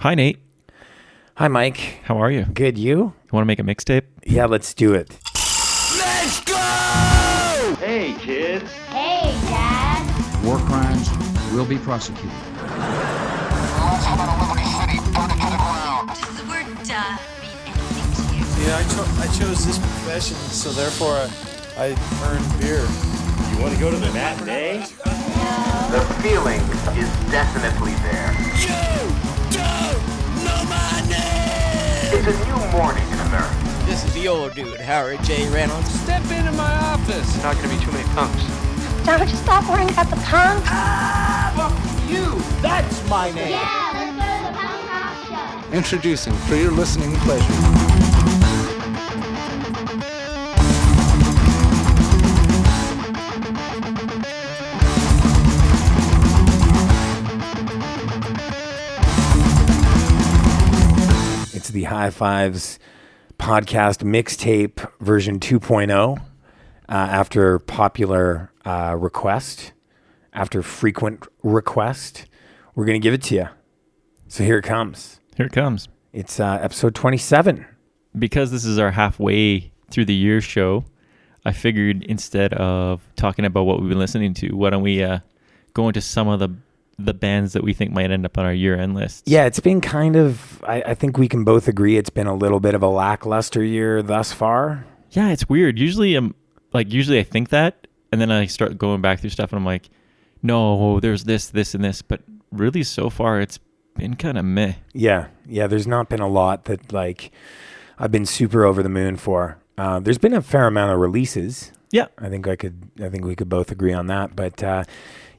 Hi, Nate. Hi, Mike. How are you? Good, you? You want to make a mixtape? Yeah, let's do it. Let's go! Hey, kids. Hey, Dad. War crimes will be prosecuted. Does the word mean anything to you? Yeah, I chose this profession, so therefore I earned beer. You want to go to the matinee? The feeling is definitely there. You don't know my name! It's a new morning in America. This is the old dude, Howard J. Reynolds. Step into my office. Not going to be too many punks. John, would you stop worrying about the punk? You! That's my name! Yeah, let's go to the punk rock show. Introducing, for your listening pleasure. It's the High Fives podcast mixtape version 2.0. After popular request, after frequent request, we're going to give it to you. So here it comes. Here it comes. It's episode 27. Because this is our halfway through the year show, I figured instead of talking about what we've been listening to, why don't we go into some of the bands that we think might end up on our year-end list. Yeah, it's been kind of, I think we can both agree it's been a little bit of a lackluster year thus far. Yeah, it's weird. Usually I think that, and then I start going back through stuff and I'm like, no, there's this, and this. But really so far it's been kind of meh. Yeah, there's not been a lot that I've been super over the moon for. There's been a fair amount of releases. Yeah. I think we could both agree on that, but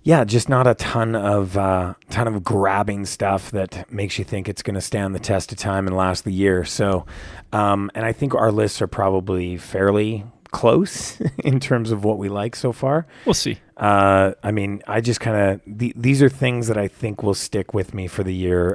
yeah, just not a ton of grabbing stuff that makes you think it's going to stand the test of time and last the year. So, and I think our lists are probably fairly close in terms of what we like so far. We'll see. I mean, I just kind of, these are things that I think will stick with me for the year.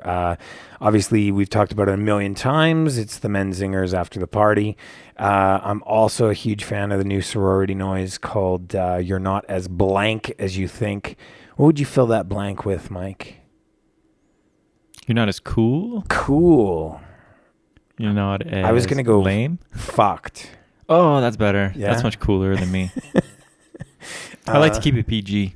Obviously, we've talked about it a million times. It's the Men Zingers After the Party. I'm also a huge fan of the new sorority noise called You're Not As Blank As You Think. What would you fill that blank with, Mike? You're not as cool? Cool. You're not as I was going to go lame? Fucked. Oh, that's better. Yeah? That's much cooler than me. I like to keep it PG.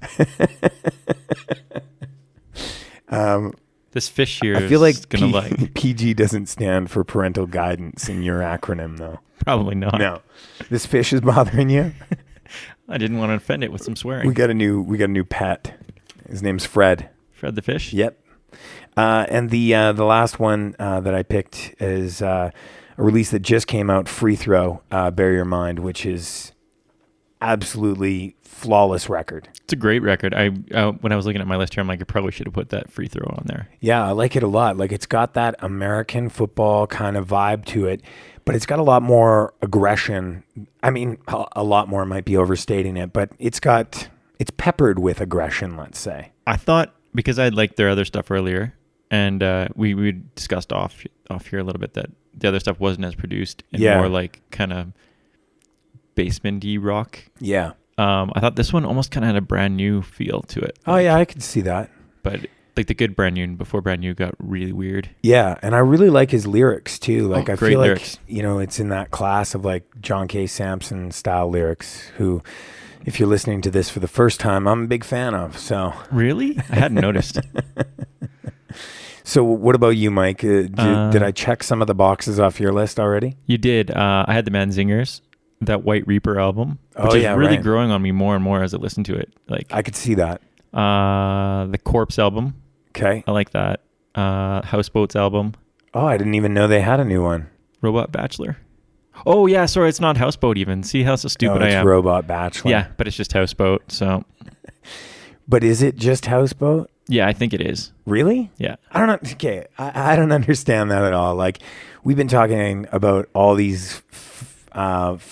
This fish here I feel like gonna like PG doesn't stand for parental guidance in your acronym, though. Probably not. No. This fish is bothering you? I didn't want to offend it with some swearing. We got a new pet. His name's Fred. Fred the fish? Yep. And the last one that I picked is a release that just came out, Free Throw, Bury Your Mind, which is absolutely flawless record. It's a great record. I when I was looking at my list here, I'm like, I probably should have put that Free Throw on there. Yeah, I like it a lot. Like, it's got that American football kind of vibe to it, but it's got a lot more aggression. I mean, a lot more might be overstating it, but it's peppered with aggression, let's say. I thought, because I liked their other stuff earlier, and we discussed off here a little bit that the other stuff wasn't as produced and more like kind of basement-y rock. Yeah. I thought this one almost kind of had a brand new feel to it. Oh, yeah, I could see that. But like the good brand new before brand new got really weird. Yeah, and I really like his lyrics too. Like, I feel lyrics. Like, it's in that class of like John K. Sampson style lyrics, who, if you're listening to this for the first time, I'm a big fan of. So really? I hadn't noticed. So what about you, Mike? Did I check some of the boxes off your list already? You did. I had the Man Zingers, that White Reaper album, which is really growing on me more and more as I listen to it. Like, I could see that. The Corpse album. Okay. I like that. Houseboats album. Oh, I didn't even know they had a new one. Robot Bachelor. Oh, yeah, sorry, it's not Houseboat even. See how so stupid I am. It's Robot Bachelor. Yeah, but it's just Houseboat, so. But is it just Houseboat? Yeah, I think it is. Really? Yeah. I don't know. Okay, I don't understand that at all. Like, we've been talking about all these, what's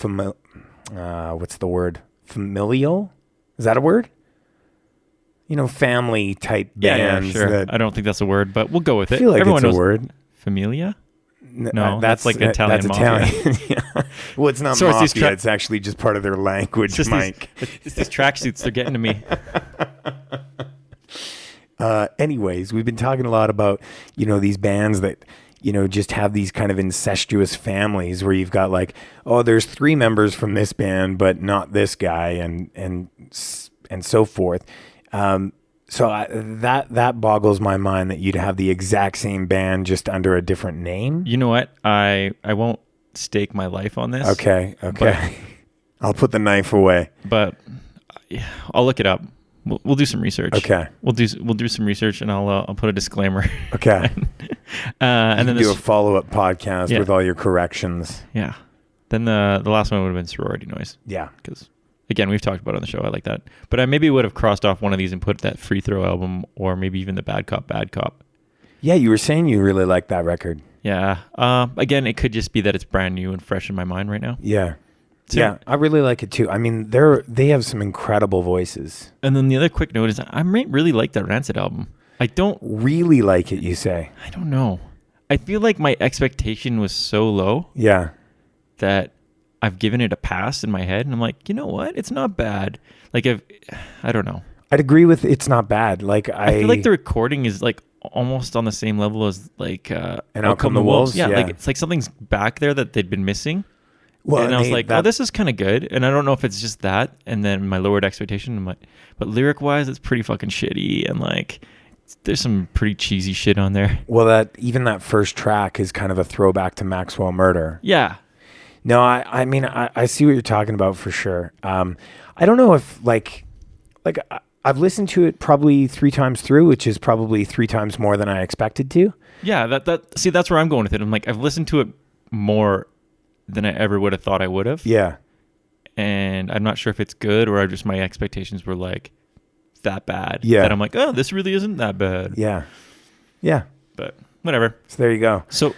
the word? Familial? Is that a word? Family type bands. Yeah, sure. I don't think that's a word, but we'll go with it. I feel like Everyone it's a knows word. Familia? No, that's like Italian that's mafia. Italian. Yeah. Well, it's not So it's mafia. these It's actually just part of their language, It's Mike. It's these tracksuits. They're getting to me. Anyways, we've been talking a lot about, these bands that, just have these kind of incestuous families where you've got like, oh, there's 3 members from this band, but not this guy, and so forth. That boggles my mind that you'd have the exact same band just under a different name. You know what? I won't stake my life on this. Okay. I'll put the knife away. But yeah, I'll look it up. We'll do some research. Okay. We'll do some research, and I'll put a disclaimer. Okay. And then do a follow-up podcast with all your corrections. Yeah. Then the last one would have been Sorority Noise. Yeah. Because again, we've talked about it on the show. I like that. But I maybe would have crossed off one of these and put that Free Throw album, or maybe even the Bad Cop, Bad Cop. Yeah, you were saying you really like that record. Yeah. Again, it could just be that it's brand new and fresh in my mind right now. Yeah. So, yeah, I really like it too. I mean, they have some incredible voices. And then the other quick note is I might really like that Rancid album. I don't really like it, you say? I don't know. I feel like my expectation was so low. Yeah. That I've given it a pass in my head, and I'm like, you know what? It's not bad. Like I don't know. I'd agree with it's not bad. Like I feel like the recording is like almost on the same level as like and Out Come the Wolves. Yeah, like it's like something's back there that they'd been missing. Well, and I was like, oh, this is kind of good. And I don't know if it's just that. And then my lowered expectation, I'm like, but lyric wise, it's pretty fucking shitty. And like, there's some pretty cheesy shit on there. Well, that first track is kind of a throwback to Maxwell Murder. Yeah. No, I mean, I see what you're talking about for sure. I don't know if like I've listened to it probably 3 times through, which is probably 3 times more than I expected to. Yeah. See, that's where I'm going with it. I'm like, I've listened to it more than I ever would have thought I would have. Yeah. And I'm not sure if it's good or just my expectations were like that bad. Yeah. That I'm like, oh, this really isn't that bad. Yeah. Yeah. But whatever. So there you go. So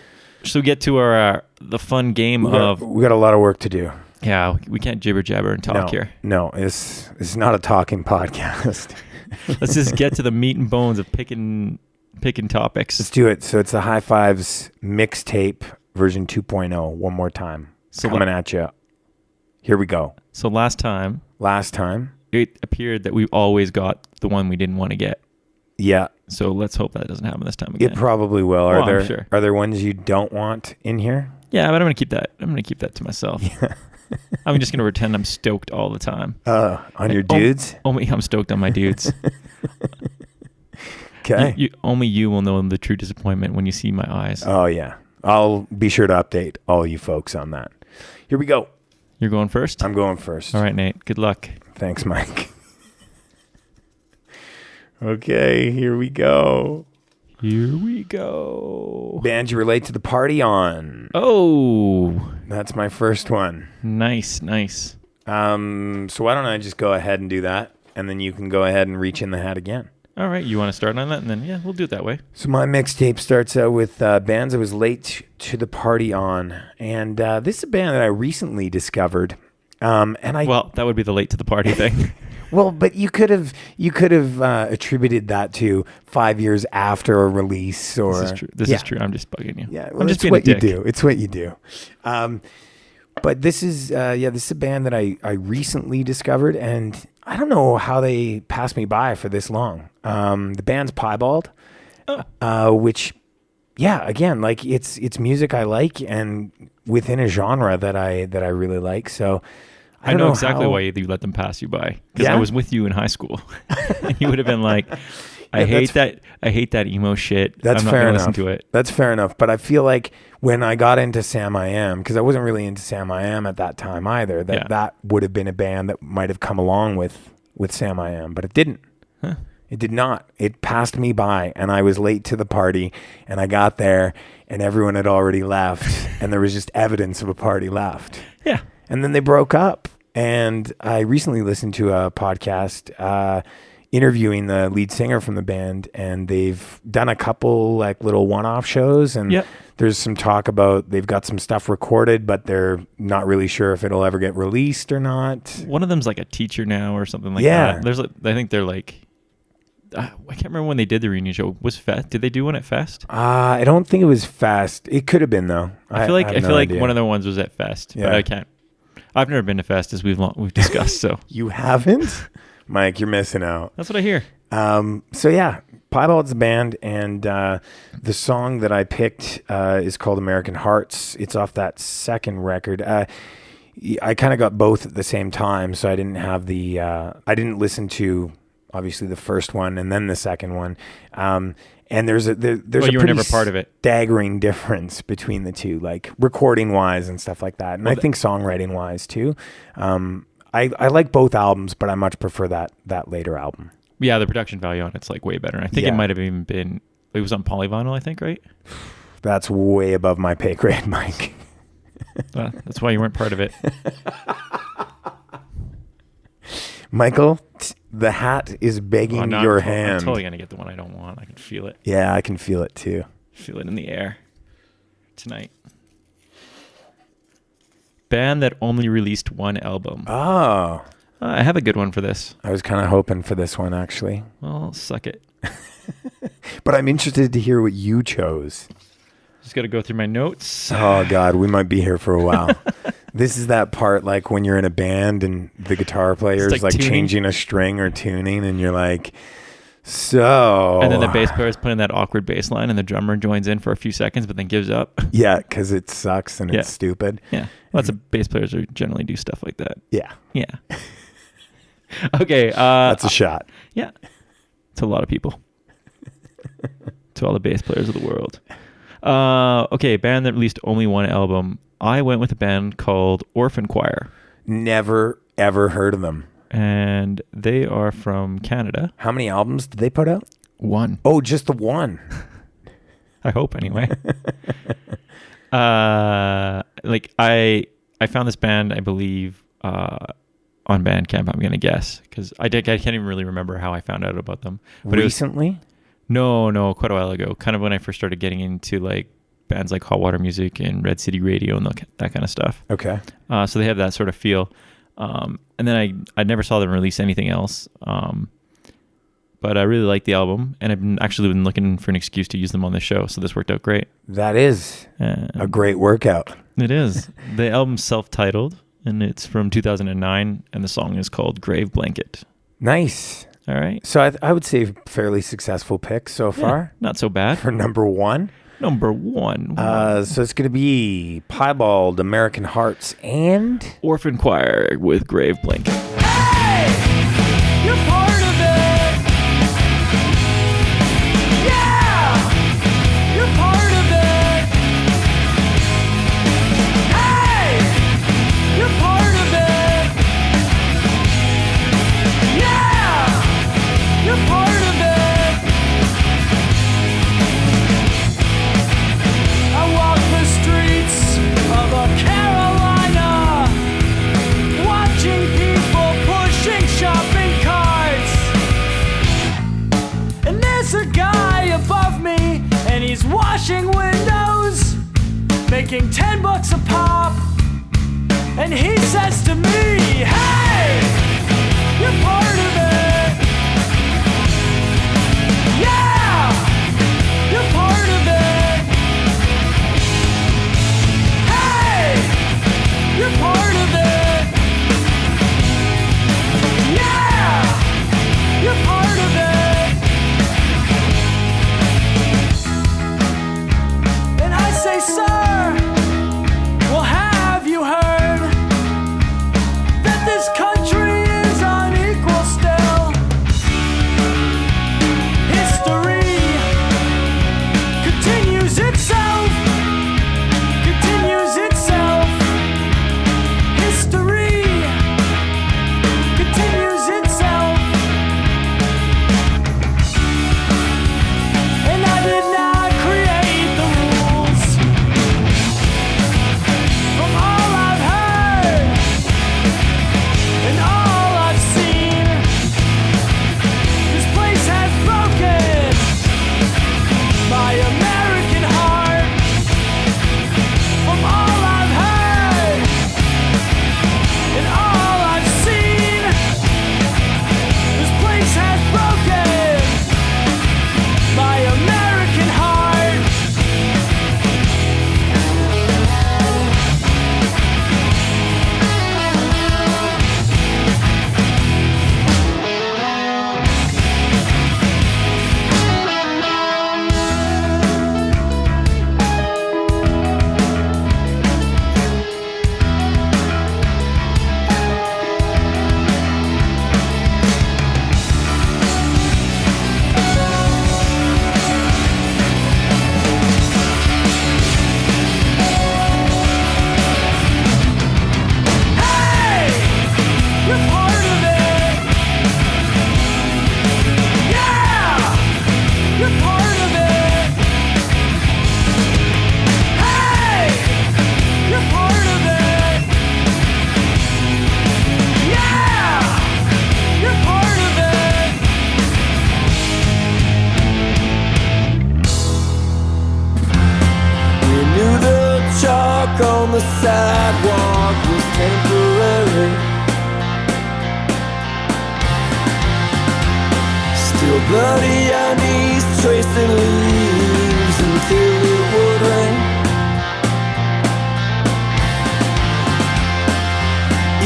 get to our the fun game of... We got a lot of work to do. Yeah. We can't jibber jabber and talk here. No, it's not a talking podcast. Let's just get to the meat and bones of picking topics. Let's do it. So it's the High Fives mixtape version 2.0 one more time. So coming at you. Here we go. So last time it appeared that we always got the one we didn't want to get. Yeah. So let's hope that doesn't happen this time again. It probably will. I'm Are there ones you don't want in here? Yeah, but I'm going to keep that. I'm going to keep that to myself. Yeah. I'm just going to pretend I'm stoked all the time. On your dudes? Only I'm stoked on my dudes. Okay. Only you will know the true disappointment when you see my eyes. Oh, yeah. I'll be sure to update all you folks on that. Here we go. You're going first? I'm going first. All right, Nate. Good luck. Thanks, Mike. Okay, here we go. Here we go. Band you relate to the party on. Oh. That's my first one. Nice. So why don't I just go ahead and do that, and then you can go ahead and reach in the hat again. All right, you want to start on that, and then, yeah, we'll do it that way. So my mixtape starts out with bands I was late to the party on, and this is a band that I recently discovered. Well, that would be the late to the party thing. Well, but you could have attributed that to 5 years after a release, or this is true. This is true. I'm just bugging you. Yeah, well, I'm just being a dick. It's what you do. But this is a band that I recently discovered, and I don't know how they passed me by for this long. The band's Piebald, which, yeah, again, like it's music I like, and within a genre that I really like. So I know exactly why you let them pass you by, because I was with you in high school. And you would have been like, I hate that emo shit. That's I'm not fair gonna enough. Listen to it. That's fair enough. But I feel like when I got into Sam I Am, because I wasn't really into Sam I Am at that time either, that would have been a band that might have come along with Sam I Am, but it didn't. Huh. It did not. It passed me by, and I was late to the party, and I got there, and everyone had already left, and there was just evidence of a party left. Yeah. And then they broke up, and I recently listened to a podcast interviewing the lead singer from the band, and they've done a couple like little one-off shows, and there's some talk about they've got some stuff recorded, but they're not really sure if it'll ever get released or not. One of them's like a teacher now or something like that. I think they're like, I can't remember when they did the reunion show. Was Fest? Did they do one at Fest? I don't think it was Fest. It could have been though. I feel like one of the ones was at Fest, but I can't. I've never been to Fest, as we've discussed. So you haven't, Mike? You're missing out. That's what I hear. So yeah, Piebald's the band, and the song that I picked is called American Hearts. It's off that second record. I kind of got both at the same time, so I didn't have I didn't listen to obviously the first one and then the second one. And there's a you pretty were never part of it. staggering difference between the two, like recording wise and stuff like that. And I think songwriting wise too. I like both albums, but I much prefer that later album. Yeah, the production value on it's like way better. And I think it might have even been, it was on polyvinyl, I think, right? That's way above my pay grade, Mike. That's why you weren't part of it. Michael, the hat is begging your hand. I'm totally going to get the one I don't want. I can feel it. Yeah, I can feel it too. Feel it in the air tonight. Band that only released one album. Oh. I have a good one for this. I was kind of hoping for this one, actually. Well, suck it. But I'm interested to hear what you chose. Just got to go through my notes. Oh, God, we might be here for a while. This is that part like when you're in a band and the guitar player is like changing a string or tuning, and you're like, so... And then the bass player is putting that awkward bass line, and the drummer joins in for a few seconds, but then gives up. Yeah, because it sucks and it's stupid. Yeah. Lots of bass players generally do stuff like that. Yeah. Yeah. Okay. That's a shot. Yeah. It's a lot of people. To all the bass players of the world. Okay, band that released only one album. I went with a band called Orphan Choir. Never, ever heard of them. And they are from Canada. How many albums did they put out? One. Oh, just the one. I hope, anyway. Like I found this band, I believe, on Bandcamp, I'm going to guess. Because I can't even really remember how I found out about them. But recently? No, quite a while ago. Kind of when I first started getting into like bands like Hot Water Music and Red City Radio and that kind of stuff. Okay. So they have that sort of feel. And then I never saw them release anything else. But I really like the album, and I've been looking for an excuse to use them on the show. So this worked out great. That is a great workout. It is. The album's self-titled, and it's from 2009, and the song is called Grave Blanket. Nice. All right. So I would say fairly successful pick so far. Not so bad. For number one. Number one. So it's going to be Piebald, American Hearts, and... Orphan Choir with Grave Blanket. Hey! You're part of it! Yeah! You're part of it! Hey! You're part of it! Yeah! You're part of it! I walk the streets of a Carolina, watching people pushing shopping carts. And there's a guy above me, and he's washing windows, making $10 a pop. And he says to me, hey, you're part of it. Yeah, you're part of it. Hey, you're part of it. Yeah, you're part of it. And I say, sir, well, have you heard that this country is on equal the sidewalk was temporary. Still bloody our knees, tracing leaves until it would rain.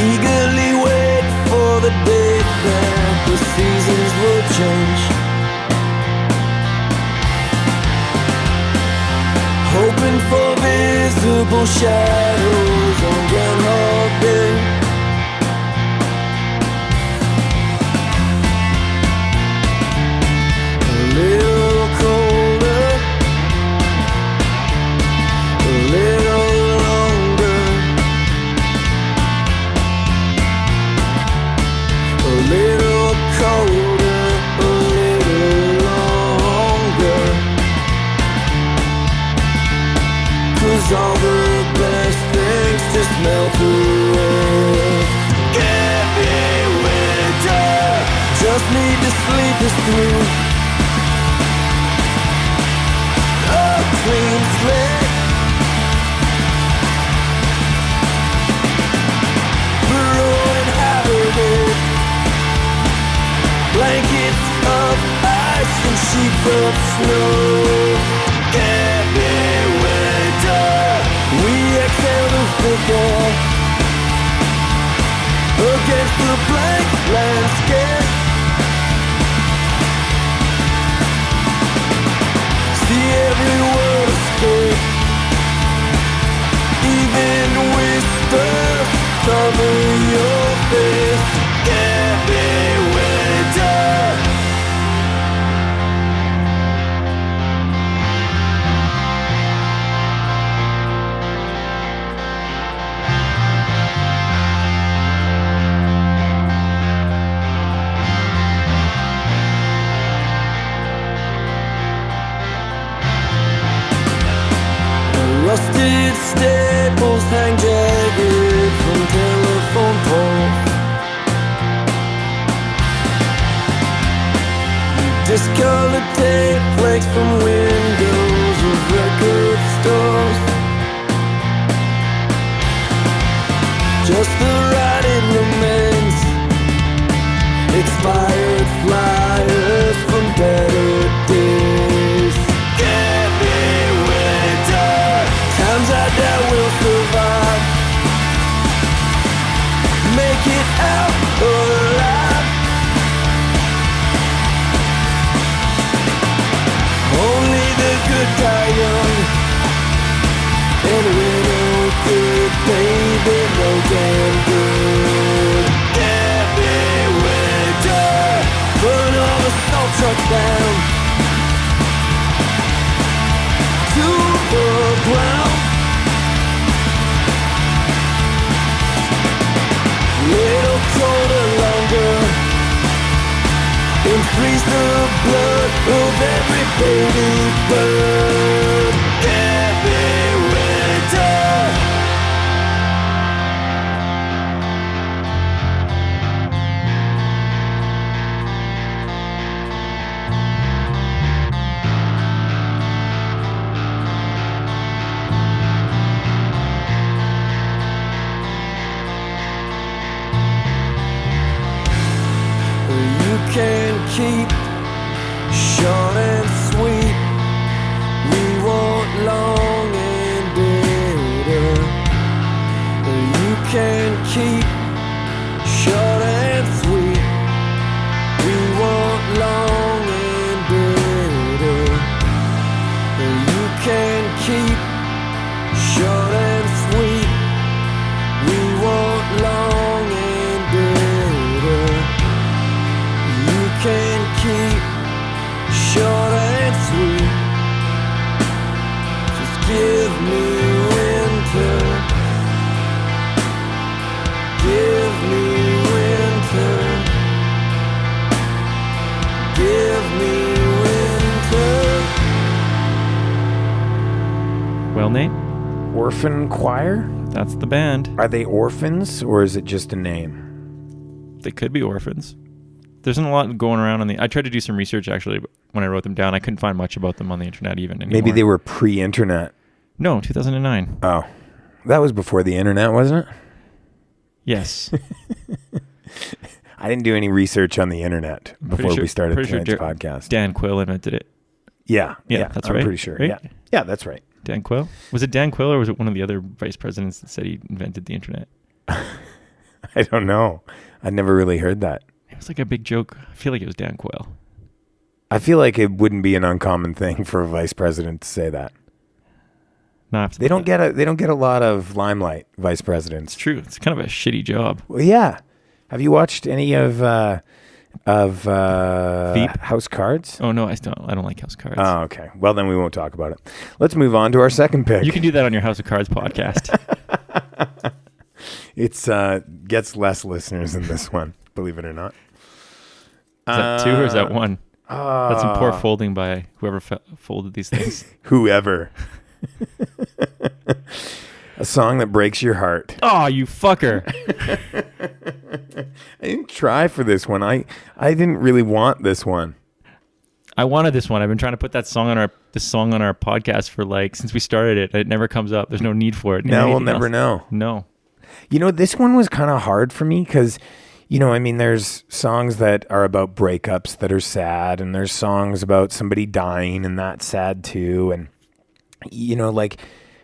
Eagerly wait for the day that the seasons would change. Hoping for visible shadows on Groundhog Day. A little colder, a little longer, a little colder, a little longer. 'Cause all the best things just melt away. Give me winter, just need to sleep this through. A clean slate, burrow inhabited, blankets of ice and sheets of snow. Give me winter, we exhale the thick air against the blank landscape. See every word escape, even whispers cover your face. Give me winter. Rusted staples hang jagged from telephone poles. Discolored tape flakes from windows of record stores. Just the writing remains, expired flyers from better days. Give me winter, times I doubt we'll survive. Make it out alive. Only the good die young, and we know good, baby, no damn good. Give me winter, burn all the salt trucks down to the ground. Little colder, longer, and freeze the blood of every baby bird. Give me winter. You can keep short and sweet. We want long and bitter. You can keep short and sweet. We want long and bitter. You can keep short and sweet. We want long and bitter. You can keep short and sweet. Just give me winter. Give me winter. Give me winter. Well, Nate, Orphan Choir? that's the band. Are they orphans or is it just a name? They could be orphans. There's not a lot going around on the. I tried to do some research actually when I wrote them down. I couldn't find much about them on the internet even anymore. Maybe they were pre-internet. No, 2009. Oh, That was before the internet, wasn't it? Yes. I didn't do any research on the internet before we started tonight's podcast. Dan Quayle invented it. Yeah, that's I'm right. pretty sure. Right? Yeah, that's right. Dan Quayle? Was it Dan Quayle or was it one of the other vice presidents that said he invented the internet? I don't know. I never really heard that. It was like a big joke. I feel like it was Dan Quayle. I feel like it wouldn't be an uncommon thing for a vice president to say that. No, they don't get a lot of limelight, vice presidents. It's true. It's kind of a shitty job. Well, yeah. Have you watched any of House Cards? Oh no, I don't like House Cards. Oh, okay. Well, then we won't talk about it. Let's move on to our second pick. You can do that on your House of Cards podcast. It's gets less listeners than this one, believe it or not. Is that 2 or is that 1? That's some poor folding by whoever folded these things. Whoever. A song that breaks your heart. Oh, you fucker. I didn't try for this one. I didn't really want this one. I wanted this one. I've been trying to put this song on our podcast for since we started it. It never comes up. There's no need for it. No, we'll never know. No. This one was kind of hard for me because, there's songs that are about breakups that are sad, and there's songs about somebody dying, and that's sad too. And,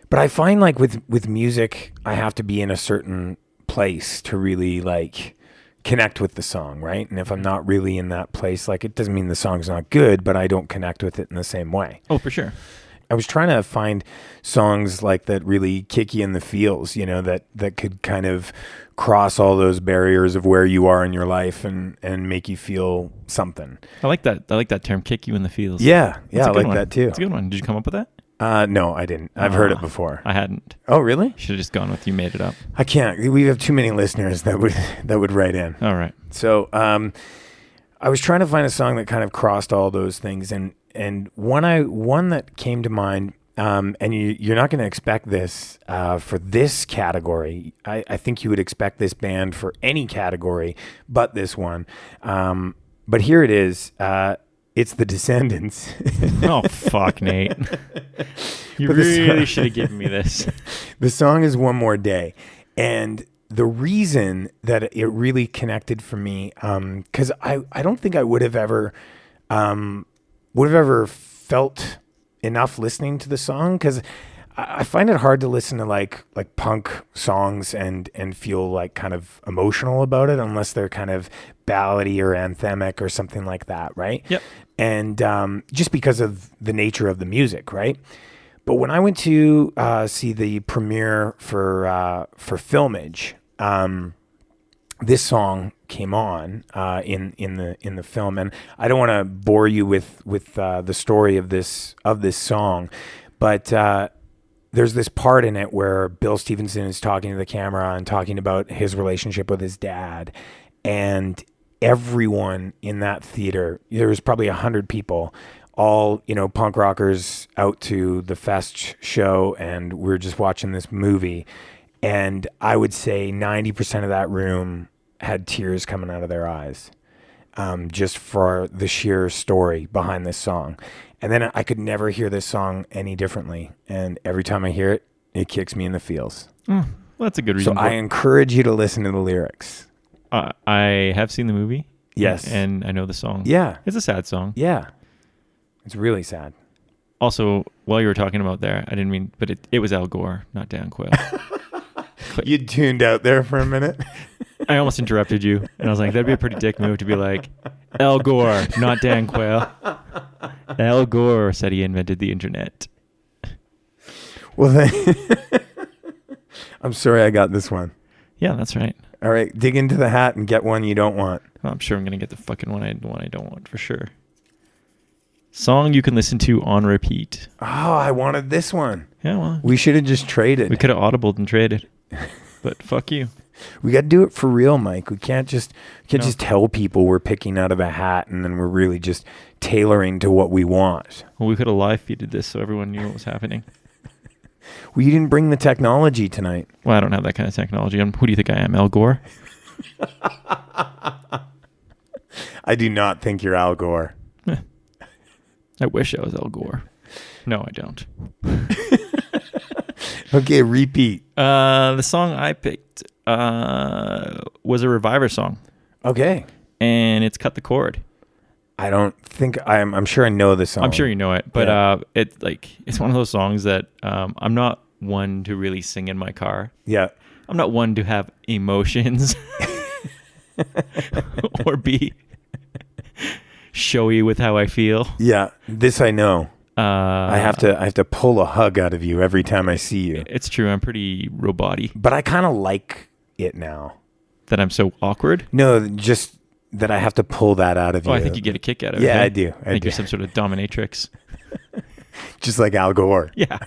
but I find with music, I have to be in a certain place to really connect with the song, right? And if I'm not really in that place, it doesn't mean the song's not good, but I don't connect with it in the same way. Oh, for sure. I was trying to find songs that really kick you in the feels, that could kind of cross all those barriers of where you are in your life and make you feel something. I like that. I like that term, kick you in the feels. Yeah, I like one. that too. It's a good one. Did you come up with that? No, I didn't. I've heard it before. I hadn't. Oh, really? Should have just gone with you made it up. I can't. We have too many listeners that would write in. All right. So I was trying to find a song that kind of crossed all those things, and one that came to mind, and you're not going to expect this for this category. I think you would expect this band for any category but this one. But here it is. It's the Descendants. Oh, fuck, Nate. You really should have given me this. The song is One More Day. And the reason that it really connected for me, because I don't think I would have ever felt enough listening to the song, because I find it hard to listen to like punk songs and feel kind of emotional about it unless they're kind of ballady or anthemic or something like that, right? Yep. And just because of the nature of the music, right? But when I went to see the premiere for Filmage, this song came on in the film, and I don't want to bore you with the story of this song, but there's this part in it where Bill Stevenson is talking to the camera and talking about his relationship with his dad, and everyone in that theater, there was probably 100 people, all punk rockers out to the Fest show, and we're just watching this movie, and I would say 90% of that room had tears coming out of their eyes, just for the sheer story behind this song. And then I could never hear this song any differently. And every time I hear it, it kicks me in the feels. Well, that's a good reason. So I encourage you to listen to the lyrics. I have seen the movie. Yes. And I know the song. Yeah. It's a sad song. Yeah. It's really sad. Also, while you were talking about there, I didn't mean, but it was Al Gore, not Dan Quayle. You tuned out there for a minute. I almost interrupted you, and I was like, that'd be a pretty dick move to be like, Al Gore, not Dan Quayle. Al Gore said he invented the internet. Well, then, I'm sorry I got this one. Yeah, that's right. All right, dig into the hat and get one you don't want. Well, I'm sure I'm going to get the fucking one I don't want for sure. Song you can listen to on repeat. Oh, I wanted this one. Yeah, well. We should have just traded. We could have audibled and traded. But fuck you. We got to do it for real, Mike. We can't just tell people we're picking out of a hat and then we're really just tailoring to what we want. Well, we could have live feeded this so everyone knew what was happening. Well, you didn't bring the technology tonight. Well, I don't have that kind of technology. Who do you think I am, Al Gore? I do not think you're Al Gore. I wish I was Al Gore. No, I don't. Okay, repeat. The song I picked was a Reviver song, Okay. and it's "Cut the Cord." I don't think I'm sure I know the song. I'm sure you know it, but Yeah. it's one of those songs that I'm not one to really sing in my car. Yeah. I'm not one to have emotions or be showy with how I feel. Yeah. This I know. I have to pull a hug out of you every time I see you. It's true. I'm pretty robot-y. But I kind of like it now. That I'm so awkward. No, just that I have to pull that out of you. Oh, I think you get a kick out of it. Yeah, eh? I do. I think you're some sort of dominatrix. Just like Al Gore. Yeah.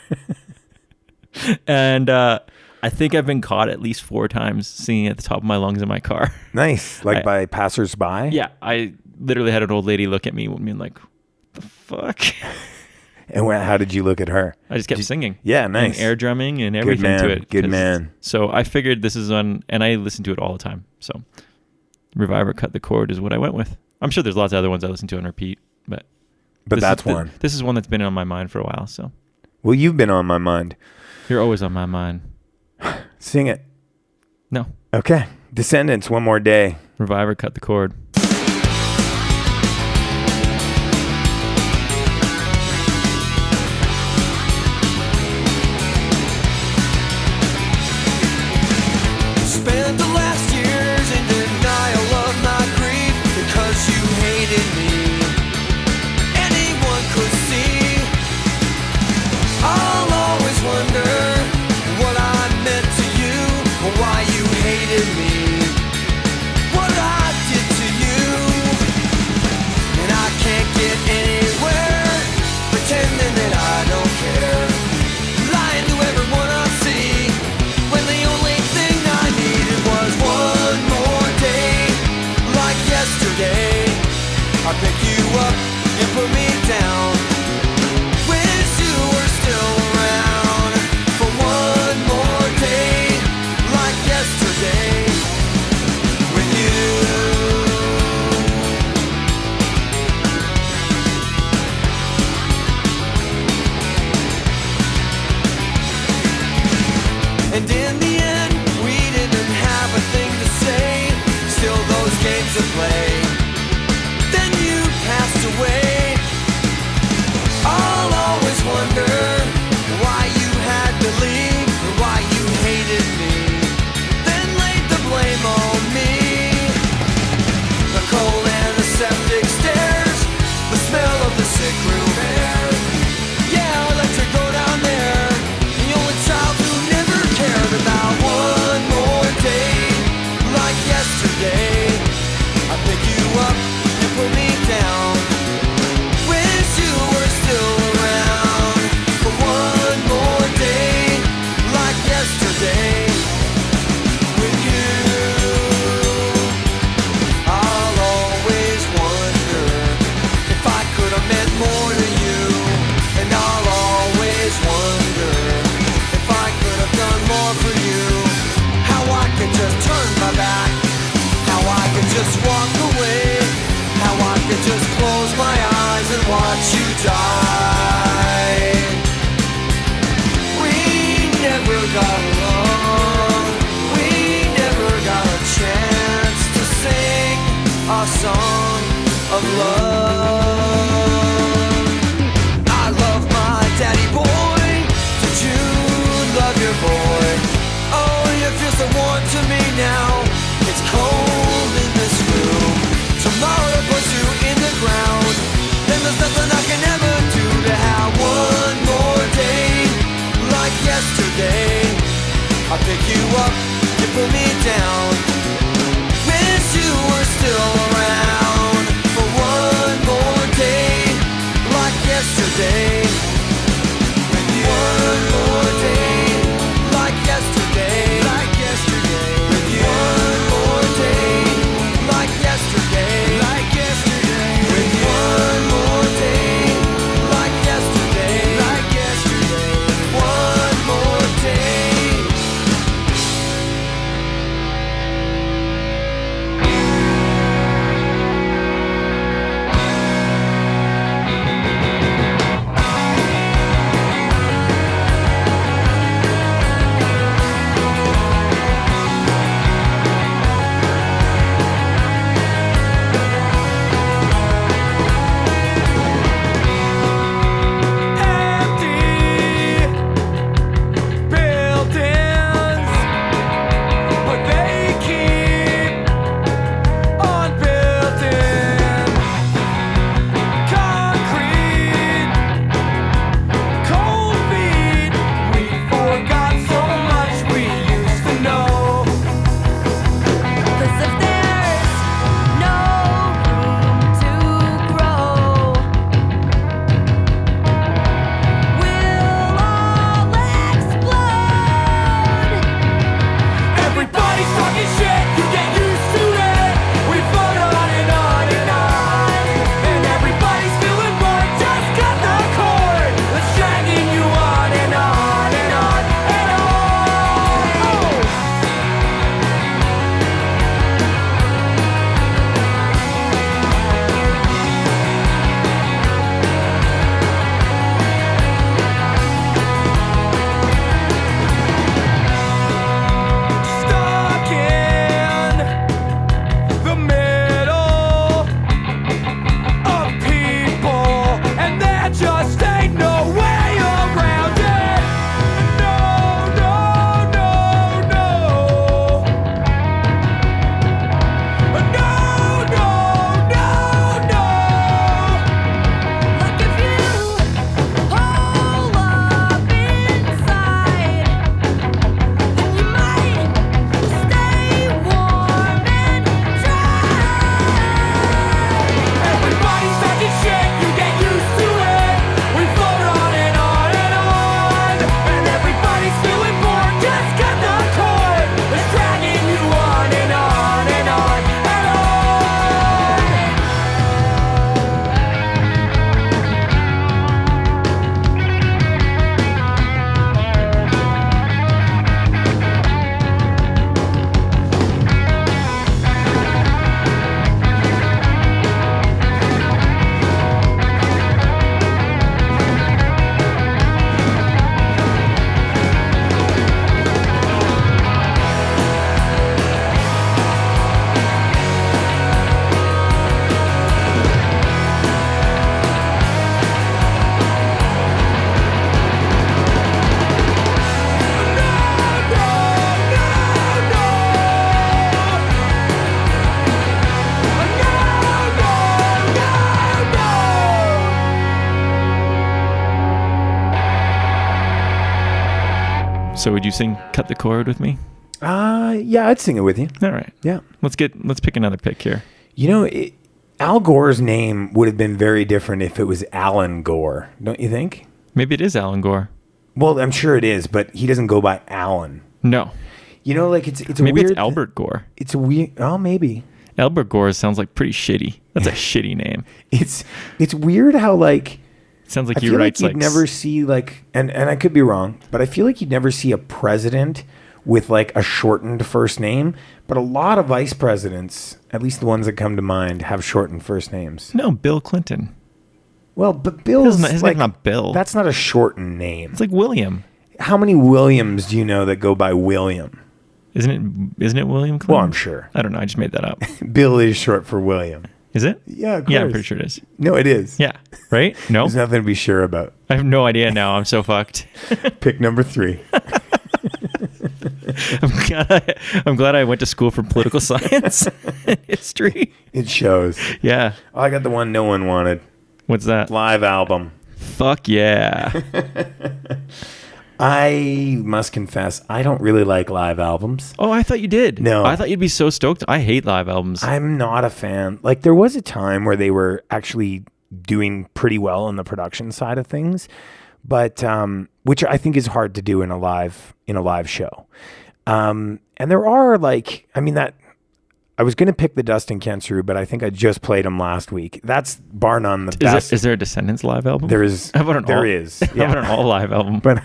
And I think I've been caught at least 4 times singing at the top of my lungs in my car. Nice. Like by passersby? Yeah. I literally had an old lady look at me and being like, the fuck? And how did you look at her? I just kept singing. Yeah, nice. And air drumming and everything man, to it. good man. So I figured this is on, and I listen to it all the time. So Reviver Cut the Cord is what I went with. I'm sure there's lots of other ones I listen to on repeat, but that's one. This is one that's been on my mind for a while. So Well, you've been on my mind. you're always on my mind. Sing it. No. Okay. Descendants, One More Day. Reviver Cut the Cord. Spent the last years in denial of my grief because you hated me. Anyone could see. I'll always wonder what I meant to you or why you hated me. What I did to you. And I can't get anywhere pretending that I don't care. Lying to everyone I see when the only thing I needed was one more day. Like yesterday, I pick you up and put me down. Wish you were still around for one more day. Like yesterday with you. And in the end, we didn't have a thing to say. Still those games to play. Then you passed away. I'll always wonder why you had to leave and why you hated me. Then laid the blame on me. The cold and the septic stairs. The smell of the sick room air. Yeah, I let you go down there. The only child who never cared about one more day. Like yesterday, I pick you up and put me down. Wish you were still around for one more day. Like yesterday with you. I'll always wonder if I could have meant more to you. And I'll always wonder if I could have done more for you. How I could just turn my back. How I could just walk away. How I could just close my eyes and watch you die. We never got along. We never got a chance to sing our song of love. I love my daddy boy. Did you love your boy? Oh, you feel so warm to me now. It's cold in this room. Tomorrow puts you in the ground. Then there's nothing I can ever do to have one more day. Like yesterday, I pick you up, you put me down. Wish you were still around for one more day. Like yesterday. With you. One more day. Like yesterday. Like yesterday. With you. One more day. Like yesterday. Like yesterday. With you. One more day. Like yesterday. Like yesterday. One more day. So would you sing Cut the Cord with me? Yeah, I'd sing it with you. All right. Yeah. Let's pick another pick here. You know, Al Gore's name would have been very different if it was Alan Gore, don't you think? Maybe it is Alan Gore. Well, I'm sure it is, but he doesn't go by Alan. No. You know, like it's a Maybe weird... it's Albert Gore. It's a weird... Oh, maybe. Albert Gore sounds like pretty shitty. That's a shitty name. It's weird how, like... It sounds like I he feel writes like you'd never see, like... And I could be wrong, but I feel like you'd never see a president with, like, a shortened first name. But a lot of vice presidents, at least the ones that come to mind, have shortened first names. No, Bill Clinton. Well, but Bill's... His name's not Bill. That's not a shortened name. It's like William. How many Williams do you know that go by William? Isn't it William Clinton? Well, I'm sure. I don't know. I just made that up. Bill is short for William. Is it? Yeah, of course. Yeah, I'm pretty sure it is. No, it is. Yeah. Right? No? There's nothing to be sure about. I have no idea now. I'm so fucked. Pick number 3. I'm glad I went to school for political science and history. It shows. Yeah. Oh, I got the one no one wanted. What's that? Live album. Fuck yeah. I must confess, I don't really like live albums. Oh, I thought you did. No. I thought you'd be so stoked. I hate live albums. I'm not a fan. Like, there was a time where they were actually doing pretty well on the production side of things, but which I think is hard to do in a live show. And there are, like, I mean, that I was going to pick the Dustin Kensrue, but I think I just played him last week. That's bar none the best. Is there a Descendants live album? There is. How about there is. How about an all live album? But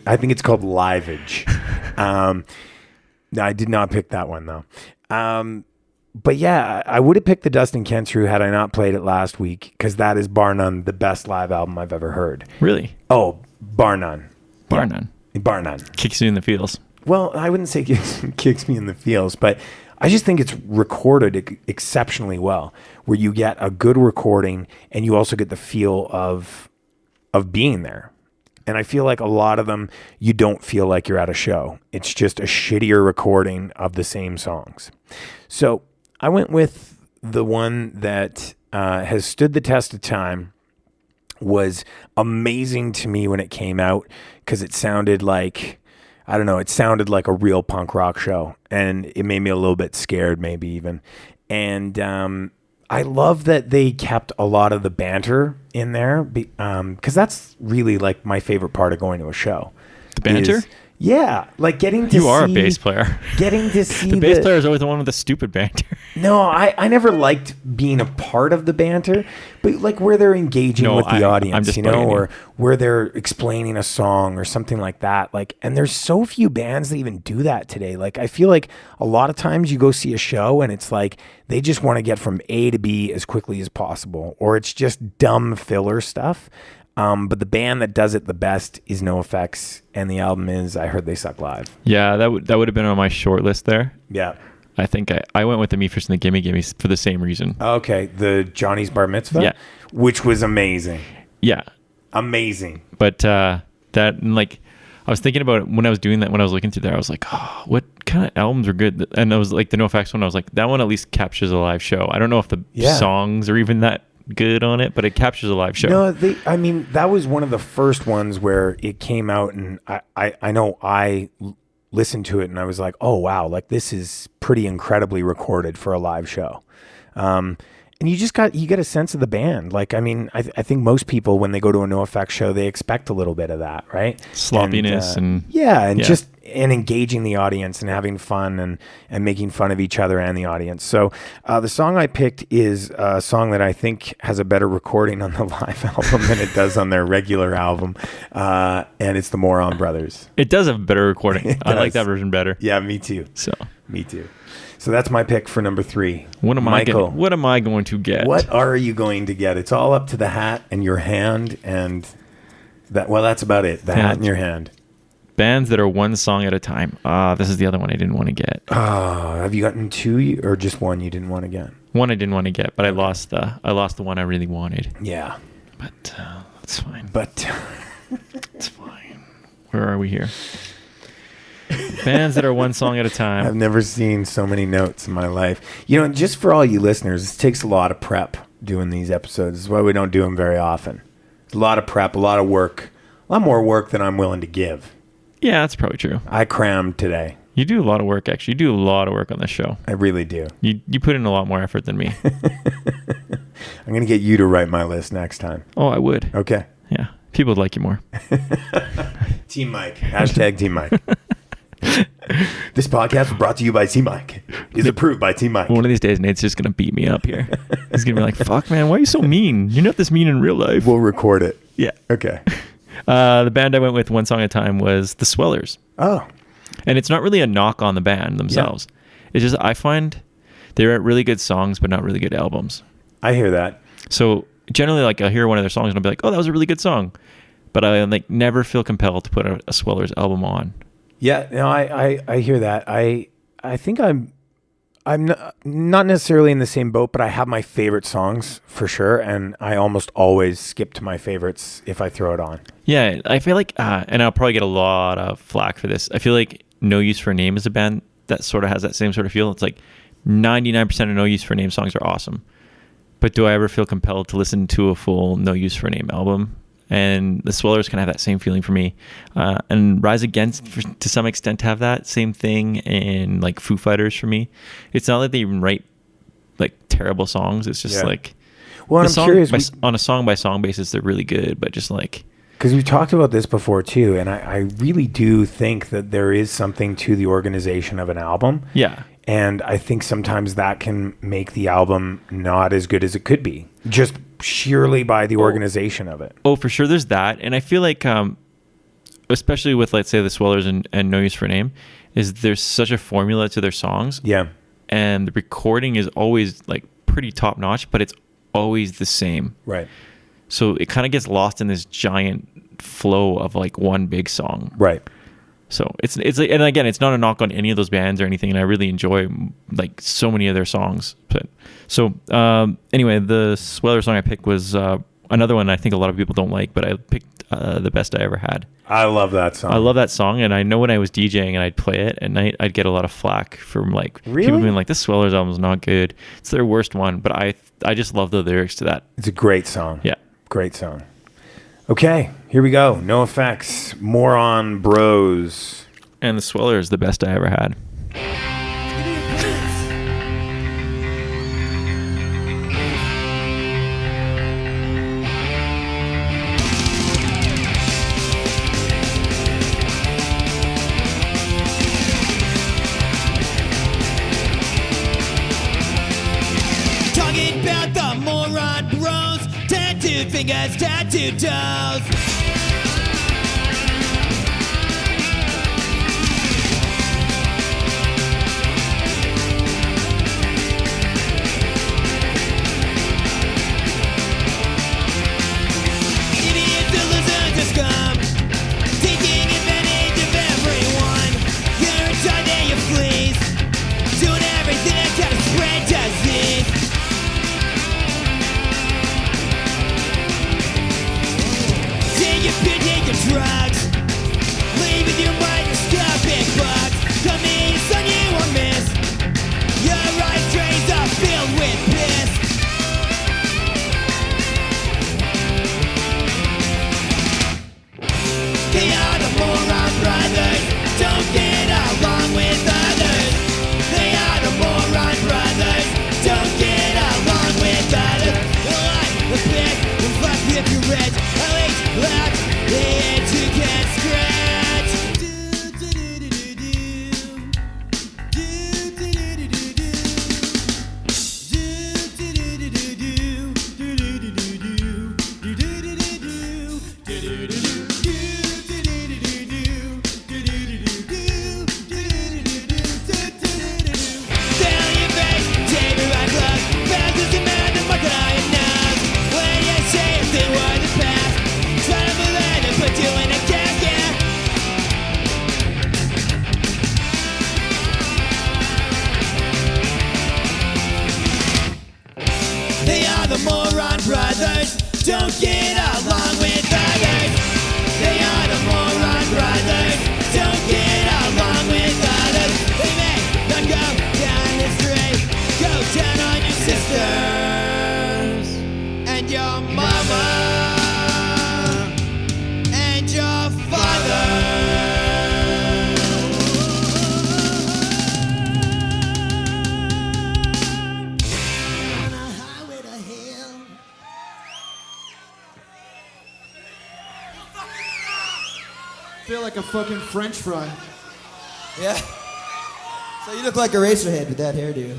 I think it's called Liveage. No, I did not pick that one though. But yeah, I would have picked the Dustin Kensrue had I not played it last week, because that is bar none the best live album I've ever heard. Really? Oh, bar none. Bar none. Bar none. Kicks you in the feels. Well, I wouldn't say kicks me in the feels, but I just think it's recorded exceptionally well, where you get a good recording and you also get the feel of being there. And I feel like a lot of them, you don't feel like you're at a show. It's just a shittier recording of the same songs. So I went with the one that has stood the test of time, was amazing to me when it came out, because it sounded like, I don't know, it sounded like a real punk rock show, and it made me a little bit scared, maybe even. And I love that they kept a lot of the banter in there, because that's really like my favorite part of going to a show. The banter? Yeah, like getting to You are a bass player. Getting to see the bass player is always the one with the stupid banter. No, I never liked being a part of the banter, but like where they're engaging with the audience, you know, or where they're explaining a song or something like that. Like, and there's so few bands that even do that today. Like, I feel like a lot of times you go see a show and it's like they just want to get from A to B as quickly as possible, or it's just dumb filler stuff. But the band that does it the best is NoFX, and the album is I Heard They Suck Live. Yeah, that would have been on my short list there. Yeah. I think I went with the Me First and the Gimme Gimmes for the same reason. Okay, the Johnny's Bar Mitzvah? Yeah. Which was amazing. Yeah. Amazing. But that, like, I was thinking about it when I was doing that, when I was looking through there, I was like, oh, what kind of albums are good? And I was like, the NoFX one, I was like, that one at least captures a live show. I don't know if the songs are even that good on it, but it captures a live show. No, I mean, that was one of the first ones where it came out, and I know I listened to it and I was like, oh wow, like this is pretty incredibly recorded for a live show. And you get a sense of the band. Like, I mean, I think most people, when they go to a NoFX show, they expect a little bit of that, right? Sloppiness and just engaging the audience and having fun and making fun of each other and the audience. So the song I picked is a song that I think has a better recording on the live album than it does on their regular album, and it's the Moron Brothers. It does have a better recording. I like that version better. Yeah, me too. So me too. So that's my pick for number 3. Michael, what am I going to get? What are you going to get? It's all up to the hat and your hand, and that's about it. The hat and your hand. Bands that are one song at a time. This is the other one I didn't want to get. Have you gotten 2 or just one you didn't want to get? One I didn't want to get, but I lost the one I really wanted. Yeah. But that's fine. But it's fine. Where are we here? Bands that are one song at a time. I've never seen so many notes in my life. You know, just for all you listeners, this takes a lot of prep doing these episodes. This is why we don't do them very often. It's a lot of prep, a lot of work, a lot more work than I'm willing to give. Yeah, that's probably true. I crammed today. You do a lot of work, actually. You do a lot of work on this show. I really do. You put in a lot more effort than me. I'm going to get you to write my list next time. Oh, I would. Okay. Yeah. People would like you more. Team Mike. Hashtag Team Mike. This podcast was brought to you by Team Mike. Is approved by Team Mike. One of these days, Nate's just going to beat me up here. He's going to be like, fuck, man, why are you so mean? You're not this mean in real life. We'll record it. Yeah. Okay. The band I went with one song at a time was the Swellers. Oh. And it's not really a knock on the band themselves. Yeah. It's just I find they're really good songs, but not really good albums. I hear that. So generally, like I'll hear one of their songs and I'll be like, oh, that was a really good song. But I like never feel compelled to put a Swellers album on. Yeah, no, I hear that. I think I'm not necessarily in the same boat, but I have my favorite songs for sure, and I almost always skip to my favorites if I throw it on. Yeah, I feel like, and I'll probably get a lot of flack for this. I feel like No Use for a Name is a band that sort of has that same sort of feel. It's like 99% of No Use for a Name songs are awesome. But do I ever feel compelled to listen to a full No Use for a Name album? And the Swellers kind of have that same feeling for me. And Rise Against, to some extent, have that same thing. And like Foo Fighters for me. It's not like they even write like terrible songs. It's just like, well, I'm curious. On a song by song basis, they're really good. But just like, because we've talked about this before too, and I really do think that there is something to the organization of an album. Yeah. And I think sometimes that can make the album not as good as it could be, just sheerly by the organization of it. Oh, for sure, there's that. And I feel like, especially with, let's say, the Swellers and No Use for a Name, is there's such a formula to their songs. Yeah. And the recording is always, like, pretty top-notch, but it's always the same. Right. So it kind of gets lost in this giant flow of, like, one big song. Right. So it's and again, it's not a knock on any of those bands or anything, and I really enjoy like so many of their songs. But so anyway, the Sweller song I picked was another one I think a lot of people don't like, but I picked The Best I Ever Had. I love that song. I love that song, and I know when I was DJing and I'd play it at night, I'd get a lot of flack from like people being like, "This Swellers album is not good. It's their worst one." But I just love the lyrics to that. It's a great song. Yeah, great song. Okay, here we go. No Effects. More on Bros. And the Sweller is The Best I Ever Had. Talking about the moron bros, tattooed fingers, tattooed toes. like a fucking French fry. Yeah. So you look like a Eraserhead with that hairdo.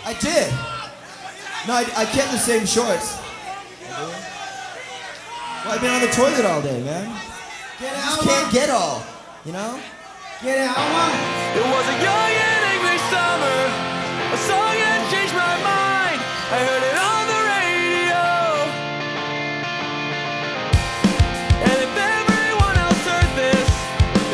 I did. No, I kept the same shorts. Well, I've been on the toilet all day, man. Get I out, just can't get all, you know? Get out, It was a young and angry summer. A song that changed my mind. I heard it on the radio. And if everyone else heard this,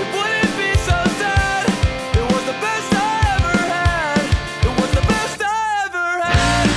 it wouldn't be so sad. It was the best I ever had. It was the best I ever had.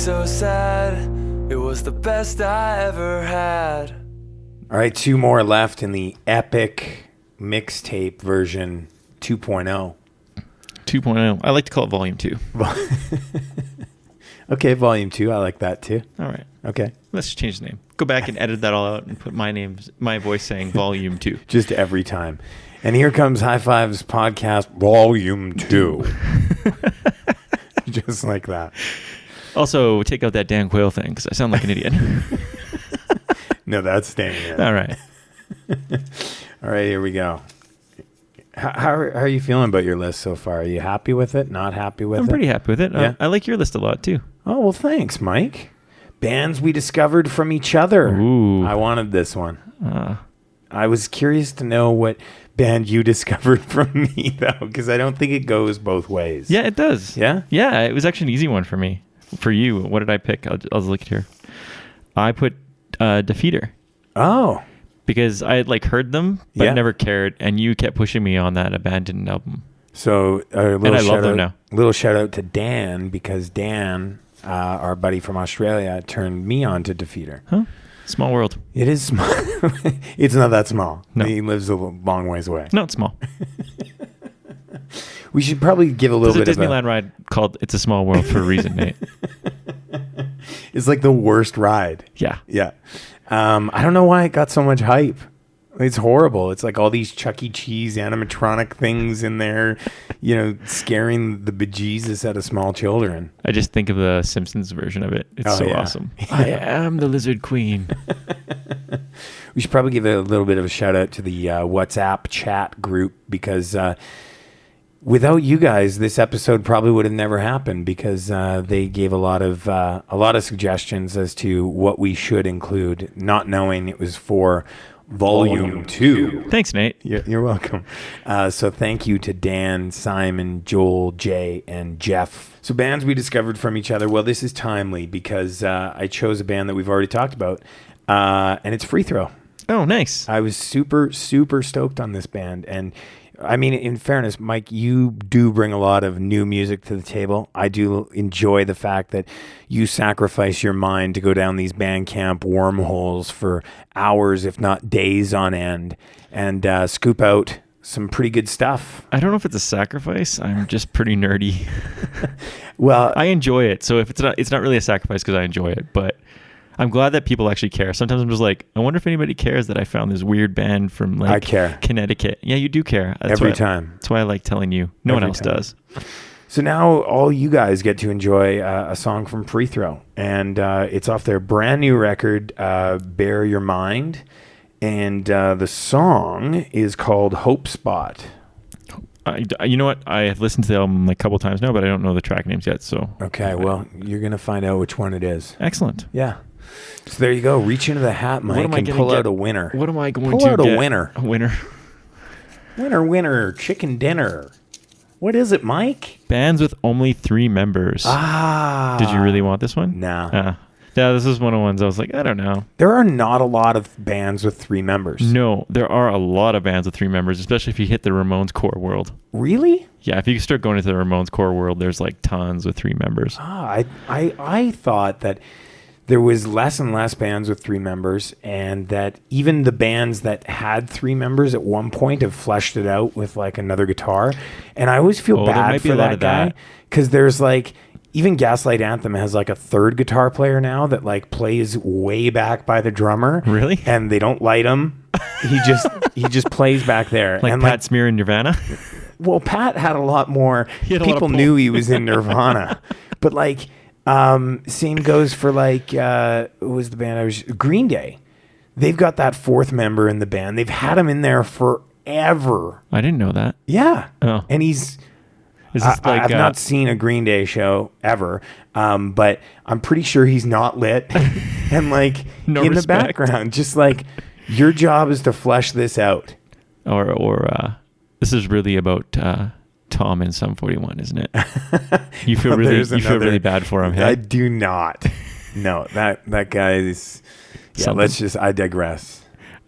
so sad. It was the best I ever had. All right, two more left in the epic mixtape version 2.0. 2.0. I like to call it Volume 2. Okay, Volume 2. I like that too. All right. Okay. Let's change the name. Go back and edit that all out and put my voice saying Volume 2. Just every time. And here comes High Fives Podcast Volume 2. Just like that. Also, take out that Dan Quayle thing because I sound like an idiot. No, that's staying in. All right. All right, here we go. How are you feeling about your list so far? Are you happy with it? Not happy with it? I'm pretty happy with it. Yeah? I like your list a lot, too. Oh, well, thanks, Mike. Bands we discovered from each other. Ooh. I wanted this one. I was curious to know what band you discovered from me, though, because I don't think it goes both ways. Yeah, it does. Yeah? Yeah, it was actually an easy one for me. For you, what did I pick? I'll just look at here. I put Defeater. Oh. Because I had like heard them, but Yeah. never cared, and you kept pushing me on that Abandoned album. So a And I love them now. little shout out to Dan, because Dan, our buddy from Australia, turned me on to Defeater. Huh? Small world. It is small. It's not that small. No. He lives a long ways away. No, it's small. We should probably give a little There's bit a of Disneyland ride called It's a Small World for a reason, Nate. It's like the worst ride. Yeah. Yeah. I don't know why it got so much hype. It's horrible. It's like all these Chuck E. Cheese animatronic things in there, scaring the bejesus out of small children. I just think of the Simpsons version of it. It's so awesome. I am the Lizard Queen. We should probably give a little bit of a shout out to the WhatsApp chat group, because without you guys, this episode probably would have never happened, because they gave a lot of suggestions as to what we should include, not knowing it was for Volume 2. Thanks, Nate. You're welcome. So thank you to Dan, Simon, Joel, Jay, and Jeff. So bands we discovered from each other. Well, this is timely because I chose a band that we've already talked about, and it's Free Throw. Oh, nice. I was super, super stoked on this band. And I mean, in fairness, Mike, you do bring a lot of new music to the table. I do enjoy the fact that you sacrifice your mind to go down these Bandcamp wormholes for hours, if not days on end, and scoop out some pretty good stuff. I don't know if it's a sacrifice. I'm just pretty nerdy. Well, I enjoy it. So if it's not really a sacrifice because I enjoy it, but I'm glad that people actually care. Sometimes I'm just like, I wonder if anybody cares that I found this weird band from I care. Connecticut. Yeah, you do care. Every time. That's why I like telling you. No one else does. So now all you guys get to enjoy a song from Free Throw. And it's off their brand new record, Bear Your Mind. And the song is called Hope Spot. You know what? I have listened to the album like a couple times now, but I don't know the track names yet. So okay, well, you're going to find out which one it is. Excellent. Yeah. So there you go. Reach into the hat, Mike, and pull out a winner. What am I going pull to out get? A winner. A winner. Winner, chicken dinner. What is it, Mike? Bands with only 3 members. Ah. Did you really want this one? No. Yeah, this is one of the ones I was like, I don't know. There are not a lot of bands with 3 members. No, there are a lot of bands with 3 members, especially if you hit the Ramones core world. Really? Yeah, if you start going into the Ramones core world, there's like tons with 3 members. I thought that there was less and less bands with 3 members, and that even the bands that had 3 members at one point have fleshed it out with like another guitar. And I always feel bad for that guy, because there's like, even Gaslight Anthem has like a 3rd guitar player now that like plays way back by the drummer. Really? And they don't light him. He just plays back there. Like and Pat Smear in Nirvana? Well, Pat had a lot more. People pull. knew he was in Nirvana. But like, same goes for like, what was the band? Green Day. They've got that 4th member in the band. They've had him in there forever. I didn't know that. Yeah. Oh. And he's... Is this like, I've not seen a Green Day show ever, but I'm pretty sure he's not lit and like no in respect. the background, just like your job is to flesh this out. Or this is really about Tom in Sum 41, isn't it? You feel feel really bad for him. Hey? I do not. No, that guy is. Yeah, Something. I digress.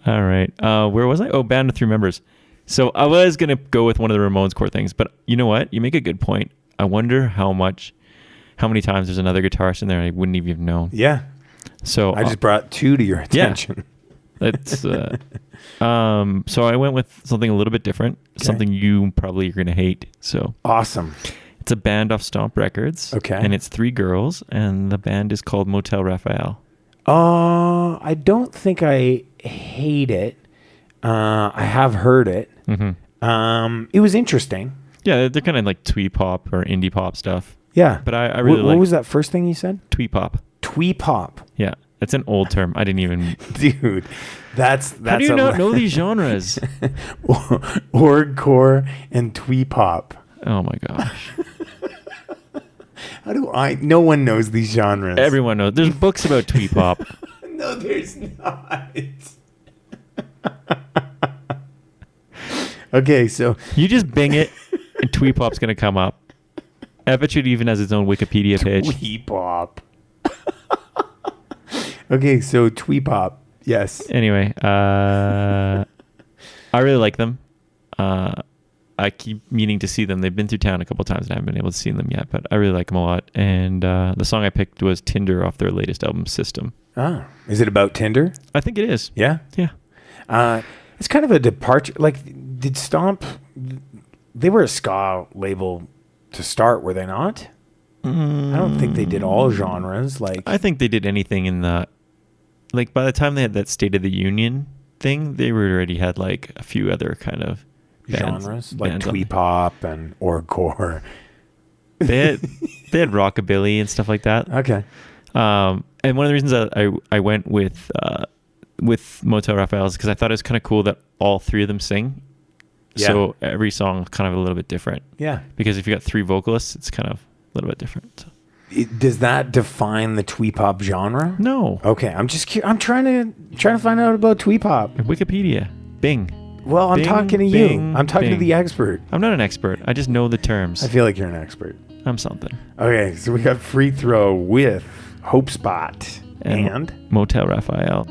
All right. Where was I? Oh, band with 3 members. So I was going to go with one of the Ramones core things, but you know what? You make a good point. I wonder how many times there's another guitarist in there I wouldn't even known. Yeah. So I just brought 2 to your attention. Yeah. That's so I went with something a little bit different, something you probably are going to hate. So awesome. It's a band off Stomp Records. Okay. And it's 3 girls, and the band is called Motel Raphael. I don't think I hate it. I have heard it. Mm-hmm. It was interesting. Yeah, they're kind of like twee pop or indie pop stuff. Yeah. But I really like... What was that first thing you said? Twee pop. Twee pop. Yeah. It's an old term. I didn't even... Dude, that's How do you not know these genres? Orgcore and twee pop. Oh my gosh. How do I? No one knows these genres. Everyone knows. There's books about twee pop. No, there's not. Okay, so You just Bing it, and twee pop's gonna come up. I bet you it even has its own Wikipedia page. twee pop. Okay, so twee pop. Yes. Anyway, I really like them. I keep meaning to see them. They've been through town a couple times and I haven't been able to see them yet, but I really like them a lot. And the song I picked was Tinder off their latest album, System. Ah, is it about Tinder? I think it is. Yeah? Yeah. It's kind of a departure. Like, did Stomp... They were a ska label to start, were they not? I don't think they did all genres. Like, I think they did anything in the... Like, by the time they had that State of the Union thing, they already had, like, a few other kind of... genres like twee pop and orgcore. They had rockabilly and stuff like that. Okay. And one of the reasons I went with Motel Raphael is because I thought it was kind of cool that all three of them sing. Yeah. So every song is kind of a little bit different. Yeah. Because if you got three vocalists, it's kind of a little bit different. So. Does that define the twee pop genre? No. Okay, I'm just I'm trying to find out about twee pop. Wikipedia. Bing. Well, I'm Bing, talking to bing, you. I'm talking to bing. the expert. I'm not an expert. I just know the terms. I feel like you're an expert. I'm something. Okay, so we got Free Throw with Hope Spot and Motel Raphael.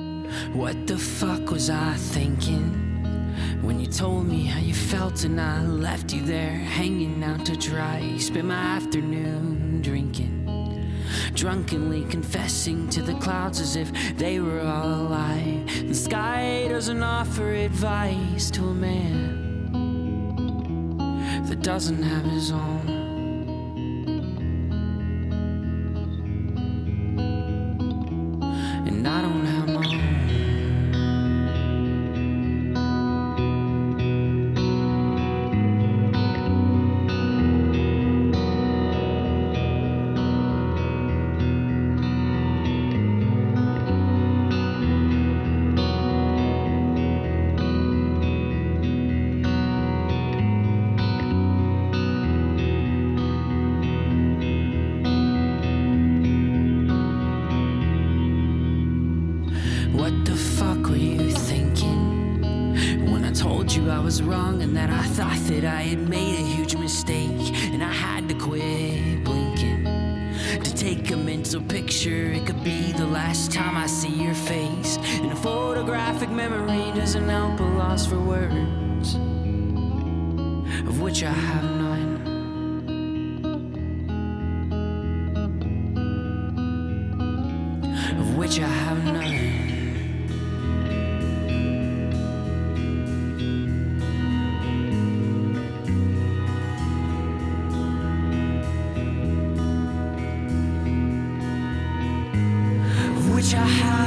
What the fuck was I thinking when you told me how you felt and I left you there hanging out to dry? Spent my afternoon drinking, drunkenly confessing to the clouds as if they were all alive. The sky doesn't offer advice to a man that doesn't have his own. And I don't have my own. What the fuck were you thinking when I told you I was wrong and that I thought that I had made a huge mistake and I had to quit blinking to take a mental picture? It could be the last time I see your face, and a photographic memory doesn't help a loss for words, of which I have none. Of which I have none. Which I have.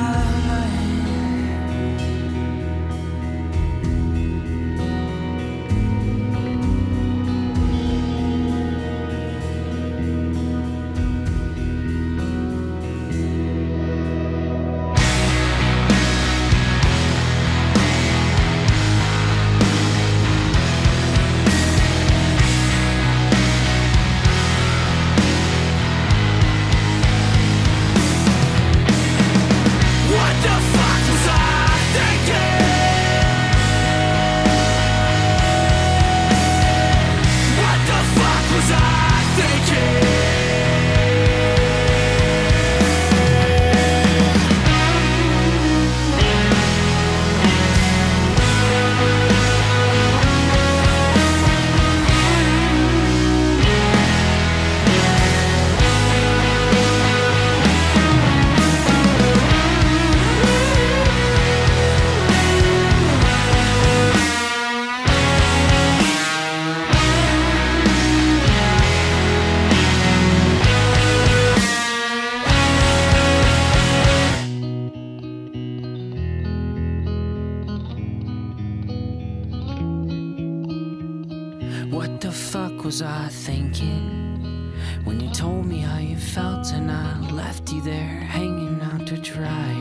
What the fuck was I thinking when you told me how you felt and I left you there hanging out to dry?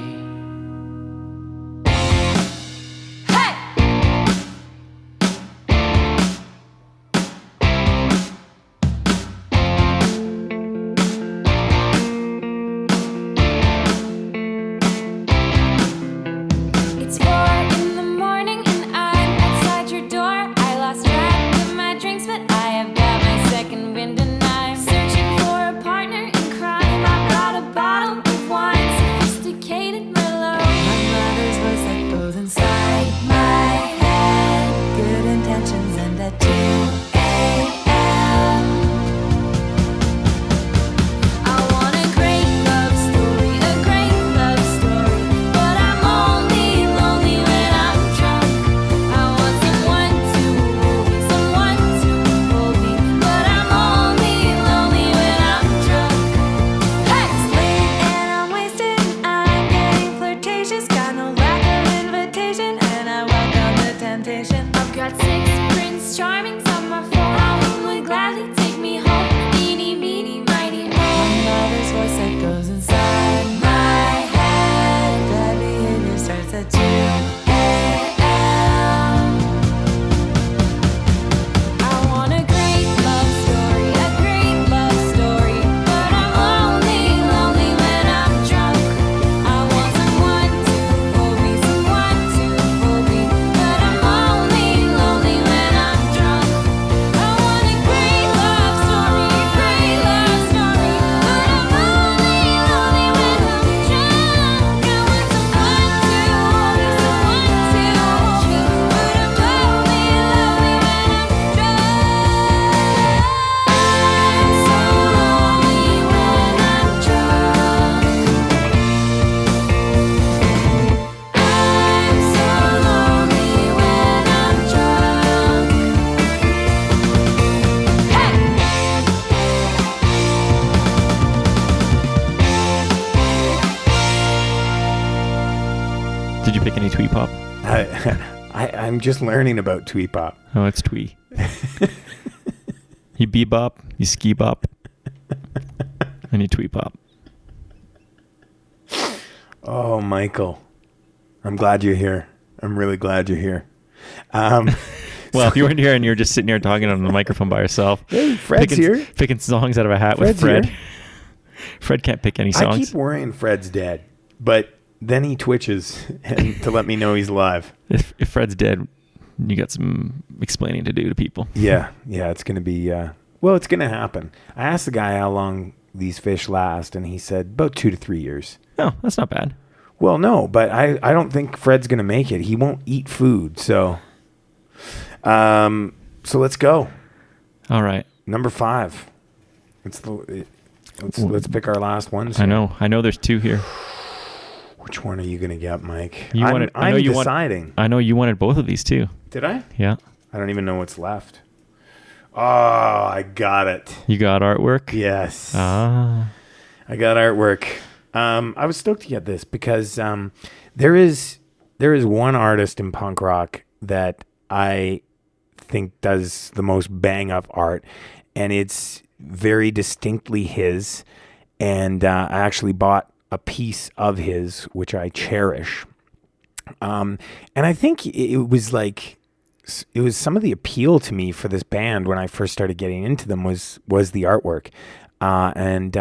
plantation. I've got 6 Prince Charmings on my phone. All of them would gladly take me home. Eeny, meeny, miny, moe. My mother's voice echoes inside my head. Bad behavior starts at 2 a.m. I want a great love story, but I'm only lonely when I'm drunk. I want someone to hold me, but I'm only lonely when I'm drunk. I want a great love story, but I'm only lonely when I'm drunk. I want someone to hold me, but I'm only lonely when I'm drunk. I'm so lonely when I'm drunk. I'm so lonely when I'm drunk. Did you pick any twee pop? I'm just learning about twee pop. Oh, it's twee. You bebop, you ski bop, and you twee pop. Oh, Michael, I'm glad you're here. I'm really glad you're here. Well, if you weren't here and you're just sitting here talking on the microphone by yourself, hey, Fred's here. Picking songs out of a hat Fred's with Fred. here. Fred can't pick any songs. I keep worrying Fred's dead, but then he twitches to let me know he's alive. If Fred's dead, you got some explaining to do to people. Yeah, it's going to be, it's going to happen. I asked the guy how long these fish last, and he said about 2 to 3 years. Oh, that's not bad. Well, no, but I don't think Fred's going to make it. He won't eat food, so let's go. All right. Number 5. Let's pick our last ones. I know there's 2 here. Which one are you going to get, Mike? I'm deciding. I know you wanted both of these too. Did I? Yeah. I don't even know what's left. Oh, I got it. You got artwork? Yes. Ah. I got artwork. I was stoked to get this because there is one artist in punk rock that I think does the most bang up art, and it's very distinctly his. And I actually bought a piece of his, which I cherish. And I think it was some of the appeal to me for this band when I first started getting into them was the artwork. And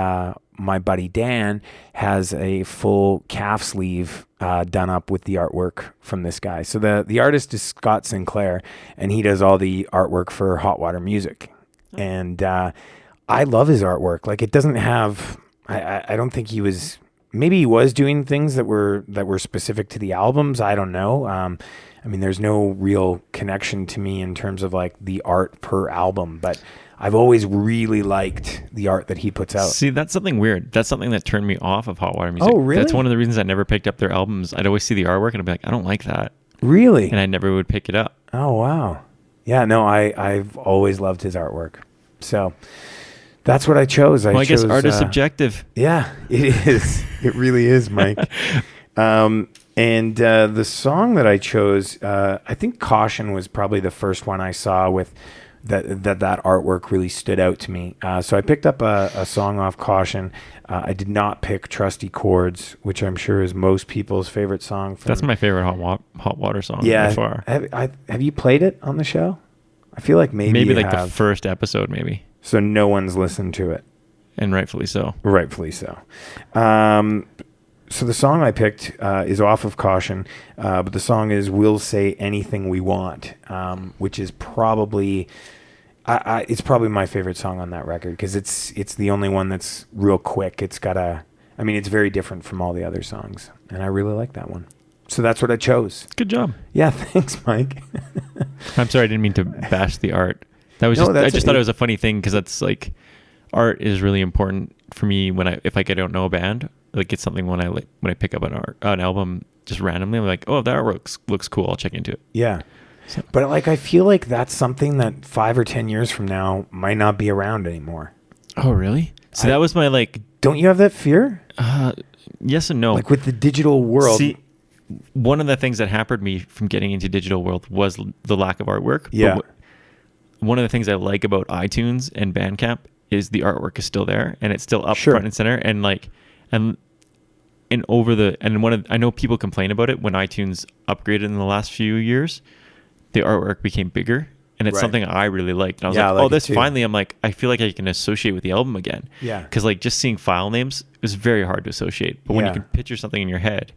my buddy Dan has a full calf sleeve done up with the artwork from this guy. So the artist is Scott Sinclair, and he does all the artwork for Hot Water Music. And I love his artwork. Like, it doesn't have... I don't think he was... Maybe he was doing things that were specific to the albums. I don't know. I mean, there's no real connection to me in terms of like the art per album, but I've always really liked the art that he puts out. See, that's something weird. That's something that turned me off of Hot Water Music. Oh, really? That's one of the reasons I never picked up their albums. I'd always see the artwork and I'd be like, I don't like that. Really? And I never would pick it up. Oh, wow. Yeah, no, I've always loved his artwork. So... that's what I chose. I guess art is subjective. Yeah, it is. It really is, Mike. And the song that I chose, I think Caution was probably the first one I saw with that artwork really stood out to me. So I picked up a song off Caution. I did not pick Trusty Chords, which I'm sure is most people's favorite song. That's my favorite Hot Water song by far. Have you played it on the show? I feel like maybe like the first episode, maybe. So no one's listened to it. And rightfully so. Rightfully so. So the song I picked is off of Caution, but the song is "We'll Say Anything We Want," which is probably it's probably my favorite song on that record because it's the only one that's real quick. It's very different from all the other songs, and I really like that one. So that's what I chose. Good job. Yeah, thanks, Mike. I'm sorry, I didn't mean to bash the art. That was I just thought it was a funny thing because that's like art is really important for me if I don't know a band. Like it's something when I pick up an album just randomly, I'm like, oh, that artwork looks cool. I'll check into it. Yeah. So. But like I feel like that's something that 5 or 10 years from now might not be around anymore. Oh, really? So that was my like. Don't you have that fear? Yes and no. Like with the digital world. See, one of the things that hampered me from getting into digital world was the lack of artwork. Yeah. But one of the things I like about iTunes and Bandcamp is the artwork is still there and it's still up front and center, and like and I know people complain about it when iTunes upgraded in the last few years. The artwork became bigger, and it's something I really liked. And I was like, this finally, I'm like, I feel like I can associate with the album again. Yeah. Because like just seeing file names is very hard to associate. But when you can picture something in your head,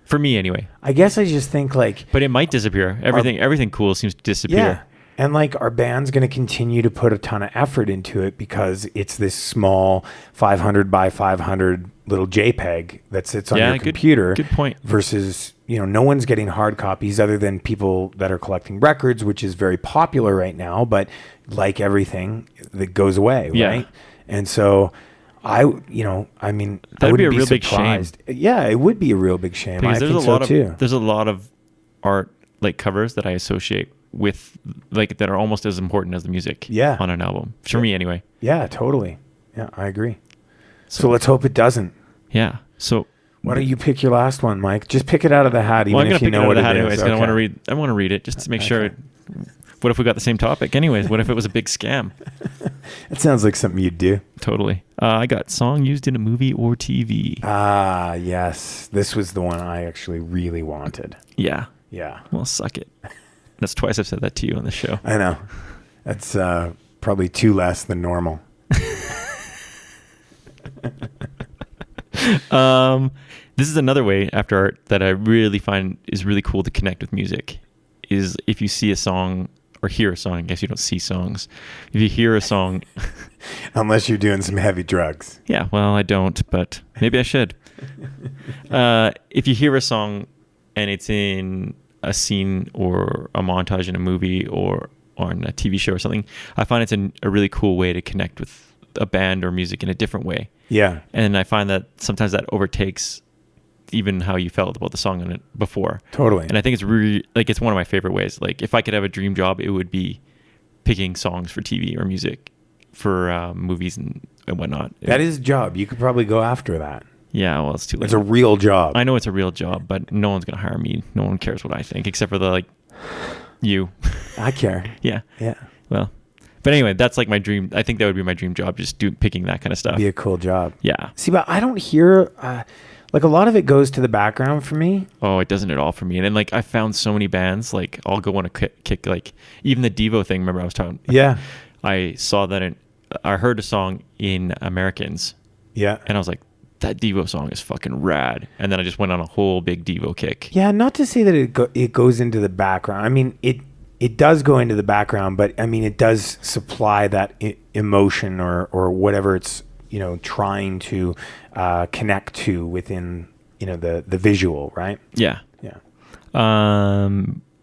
for me anyway. I guess I just think like... But it might disappear. Everything cool seems to disappear. Yeah. And like our band's going to continue to put a ton of effort into it because it's this small 500 by 500 little JPEG that sits on your computer. Good point. Versus, no one's getting hard copies other than people that are collecting records, which is very popular right now. But like everything, that goes away, right? And so I would be a real big shame. Yeah, it would be a real big shame. Because too. There's a lot of art like covers that I associate with like that are almost as important as the music on an album. For me anyway. Yeah, totally. Yeah, I agree. So let's hope it doesn't. Yeah. So why don't you pick your last one, Mike? Just pick it out of the hat, even if you know what it is. Anyways, I want to read it just to make sure. What if we got the same topic? Anyways, what if it was a big scam? It sounds like something you'd do. Totally. I got song used in a movie or TV. Ah, yes. This was the one I actually really wanted. Yeah. Yeah. Well, suck it. That's twice I've said that to you on the show. I know. That's probably 2 less than normal. This is another way after art that I really find is really cool to connect with music. Is if you see a song or hear a song. I guess you don't see songs. If you hear a song, unless you're doing some heavy drugs. Yeah. Well, I don't, but maybe I should. If you hear a song and it's in a scene or a montage in a movie or on a TV show or something, I find it's a really cool way to connect with a band or music in a different way. Yeah. And I find that sometimes that overtakes even how you felt about the song on it before. Totally. And I think it's really, like, it's one of my favorite ways. Like, if I could have a dream job, it would be picking songs for TV or music for movies and whatnot. That is a job. You could probably go after that. Yeah, well, it's too late. It's a real job. I know it's a real job, but no one's going to hire me. No one cares what I think, except for you. I care. Yeah. Yeah. Well, but anyway, that's like my dream. I think that would be my dream job, just picking that kind of stuff. Be a cool job. Yeah. See, but I don't hear, like, a lot of it goes to the background for me. Oh, it doesn't at all for me. And then, like, I found so many bands, like, I'll go on a kick, like, even the Devo thing, remember I was talking? Yeah. I saw that I heard a song in Americans. Yeah. And I was like, that Devo song is fucking rad. And then I just went on a whole big Devo kick. Yeah, not to say that it goes into the background. I mean, it does go into the background, but I mean, it does supply that emotion or whatever it's, trying to connect to within, the visual, right? Yeah. Yeah.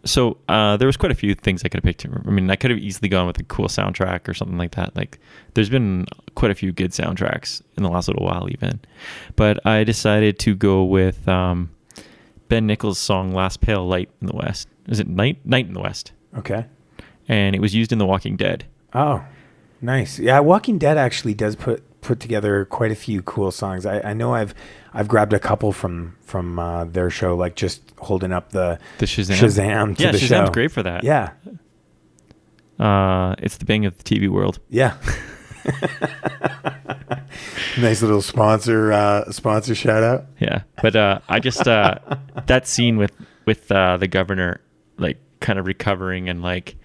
So there was quite a few things I could have picked. I mean, I could have easily gone with a cool soundtrack or something like that. Like, there's been quite a few good soundtracks in the last little while even. But I decided to go with Ben Nichols' song Last Pale Light in the West. Is it Night in the West? Okay. And it was used in The Walking Dead. Oh, nice. Yeah, Walking Dead actually does put together quite a few cool songs. I know I've grabbed a couple from their show, like just holding up the Shazam to the show. Shazam's great for that. Yeah. It's the Bang of the TV world. Yeah. Nice little sponsor shout out. Yeah. But I just that scene with the governor, like, kind of recovering and like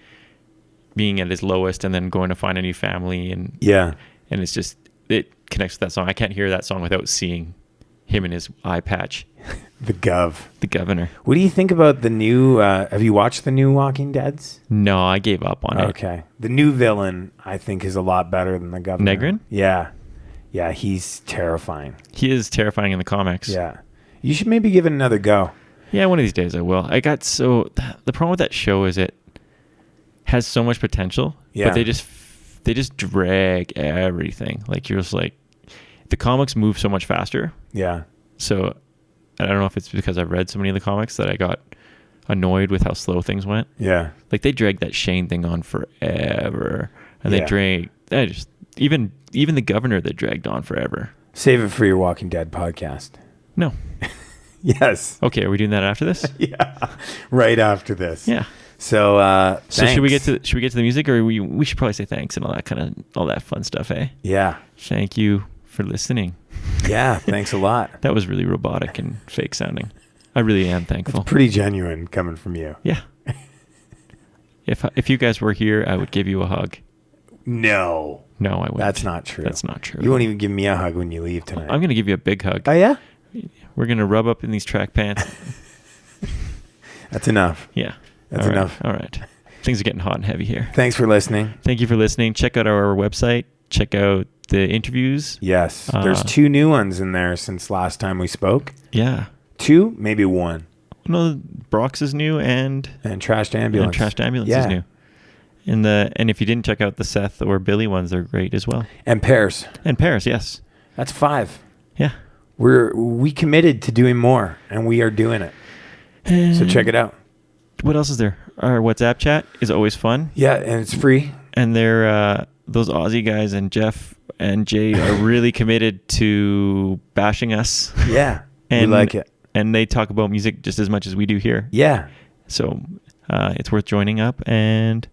being at his lowest and then going to find a new family and it's just, it connects with that song. I can't hear that song without seeing him in his eye patch. The governor. What do you think about the new, have you watched the new Walking Deads? No, I gave up on it. Okay. The new villain, I think, is a lot better than the governor. Negrin? Yeah. Yeah, he's terrifying. He is terrifying in the comics. Yeah. You should maybe give it another go. Yeah, one of these days I will. The problem with that show is it has so much potential, but they just drag everything. Like, you're just like, the comics move so much faster. Yeah. So I don't know if it's because I've read so many of the comics that I got annoyed with how slow things went. Yeah. Like, they dragged that Shane thing on forever, and even the governor, they dragged on forever. Save it for your Walking Dead podcast. No. Yes. Okay, are we doing that after this? Yeah. Right after this. Yeah. So, So should we get thanks. to the music, or we should probably say thanks and all that fun stuff, eh? Yeah. Thank you for listening. Yeah. Thanks a lot. That was really robotic and fake sounding. I really am thankful. It's pretty genuine coming from you. Yeah. If you guys were here, I would give you a hug. No. No, I wouldn't. That's not true. That's not true. You won't even give me a hug when you leave tonight. I'm going to give you a big hug. Oh, yeah? We're going to rub up in these track pants. That's enough. Yeah. That's All right. enough. All right. Things are getting hot and heavy here. Thanks for listening. Thank you for listening. Check out our website. Check out the interviews. Yes. There's 2 new ones in there since last time we spoke. Yeah. 2, maybe 1. No, Brock's is new and Trashed Ambulance. Is new. And if you didn't check out the Seth or Billy ones, they're great as well. And Paris. And Paris, yes. That's 5. Yeah. We committed to doing more, and we are doing it. So check it out. What else is there? Our WhatsApp chat is always fun. Yeah, and it's free. And they're those Aussie guys and Jeff and Jay are really committed to bashing us. Yeah, and we like it. And they talk about music just as much as we do here. Yeah. So it's worth joining up. And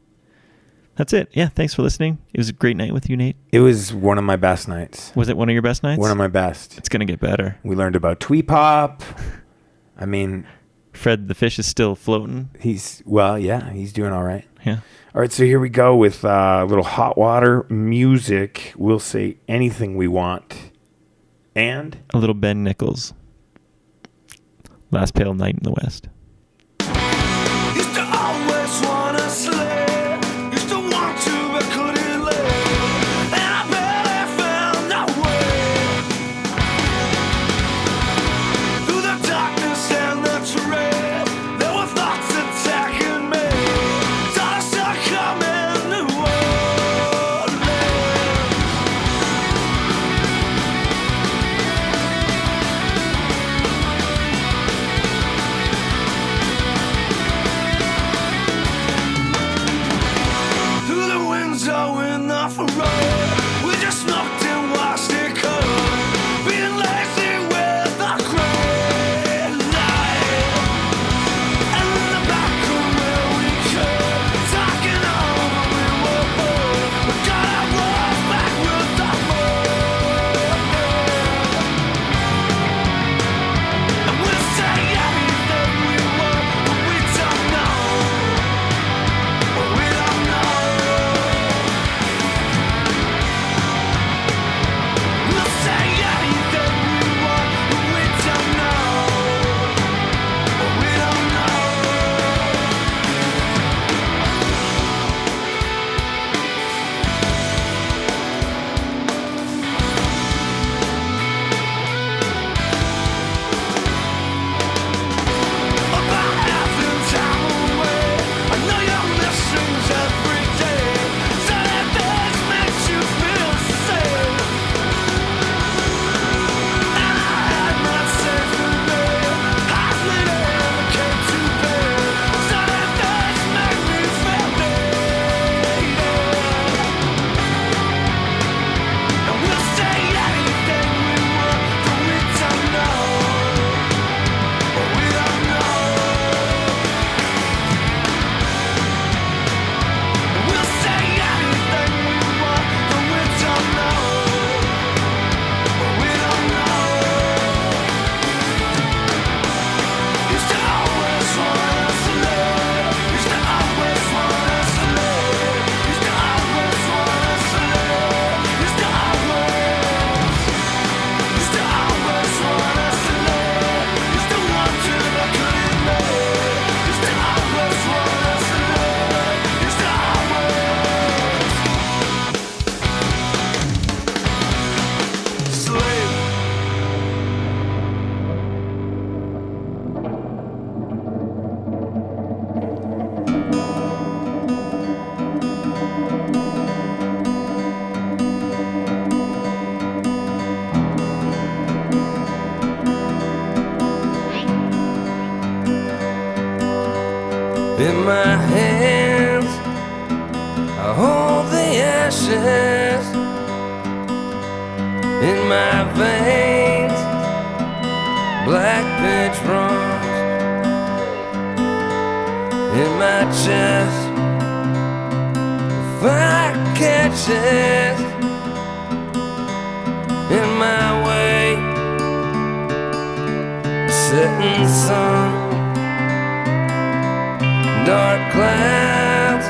that's it. Yeah, thanks for listening. It was a great night with you, Nate. It was one of my best nights. Was it one of your best nights? One of my best. It's going to get better. We learned about Twee Pop. I mean... Fred the fish is still floating. He's doing all right. Yeah. All right, so here we go with a little hot water music. We'll say anything we want. And? A little Ben Nichols. Last Pale Night in the West. Used to always wanna slay. Used to want to but couldn't live. And I barely found a way through the darkness and the terrain. There were thoughts attacking me. Thought I saw coming New Orleans. Through the window in the road, we just smoked and watched it cold. Being lazy with a great light. And in the back room where we could, talking over we were bored. We got our walls back with the moon. And we'll say anything we want, but we don't know. But we don't know. We'll say anything we want, but we don't know. But we don't know. About having time away, I know your missions every day. So that this makes you feel safe. And I had my safety net, hardly ever came to bed. So that this made me feel bad. And we'll say anything we want, but we don't know. But we don't know. We'll say anything we want, but we don't know. But we don't know. Used to always want us to live. Used to always want us to live. Used to always want us to live. Used to always. Used to always want us to live. Used to want to but couldn't live. Used to always want us to live. Used to always slave. In my hands, I hold the ashes. In my veins, black pitch wrongs in my chest. Fire catches in my way. Setting sun, dark clouds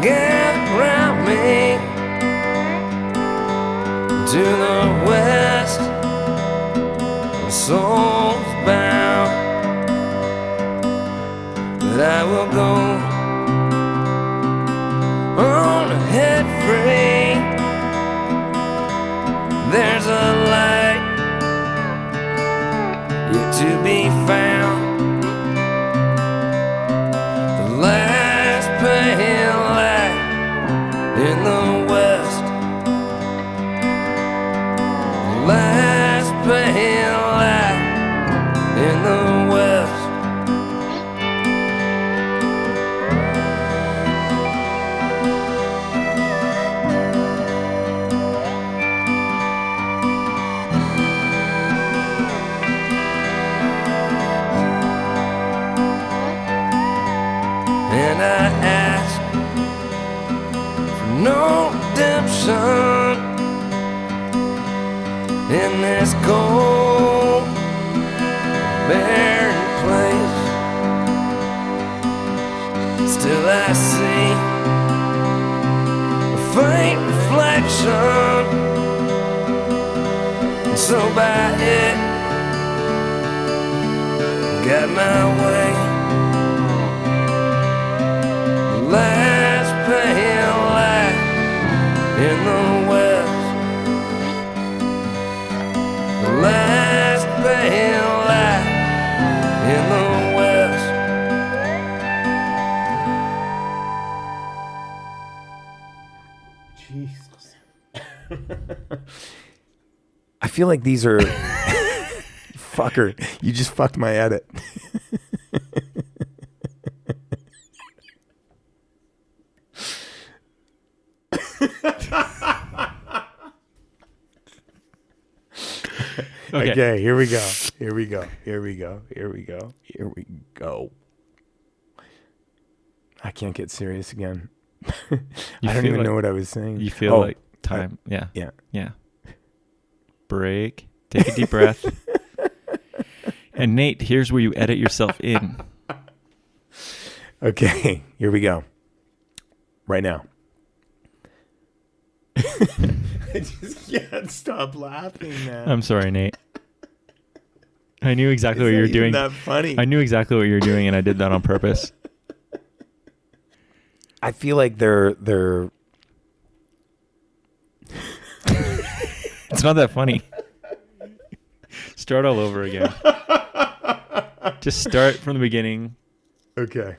gather around me. To the west, my soul's bound, but I will go on ahead free. There's a light yet to be found, the last pale light in the west, the last pale light in the west. And I ask for no redemption in this cold, barren place. Still I see a faint reflection, and so by it got my way. Last pale light in the west, the last pale light in the west. Jesus. I feel like these are fucker. You just fucked my edit. Okay, here we go. Here we go. Here we go. Here we go. Here we go. I can't get serious again. I don't even know what I was saying. You feel like time. Yeah. Break. Take a deep breath. And Nate, here's where you edit yourself in. Okay, here we go. Right now. I just can't stop laughing, man. I'm sorry, Nate. I knew exactly what you were doing. That funny. I knew exactly what you were doing, and I did that on purpose. I feel like they're. It's not that funny. Start all over again. Just start from the beginning. Okay.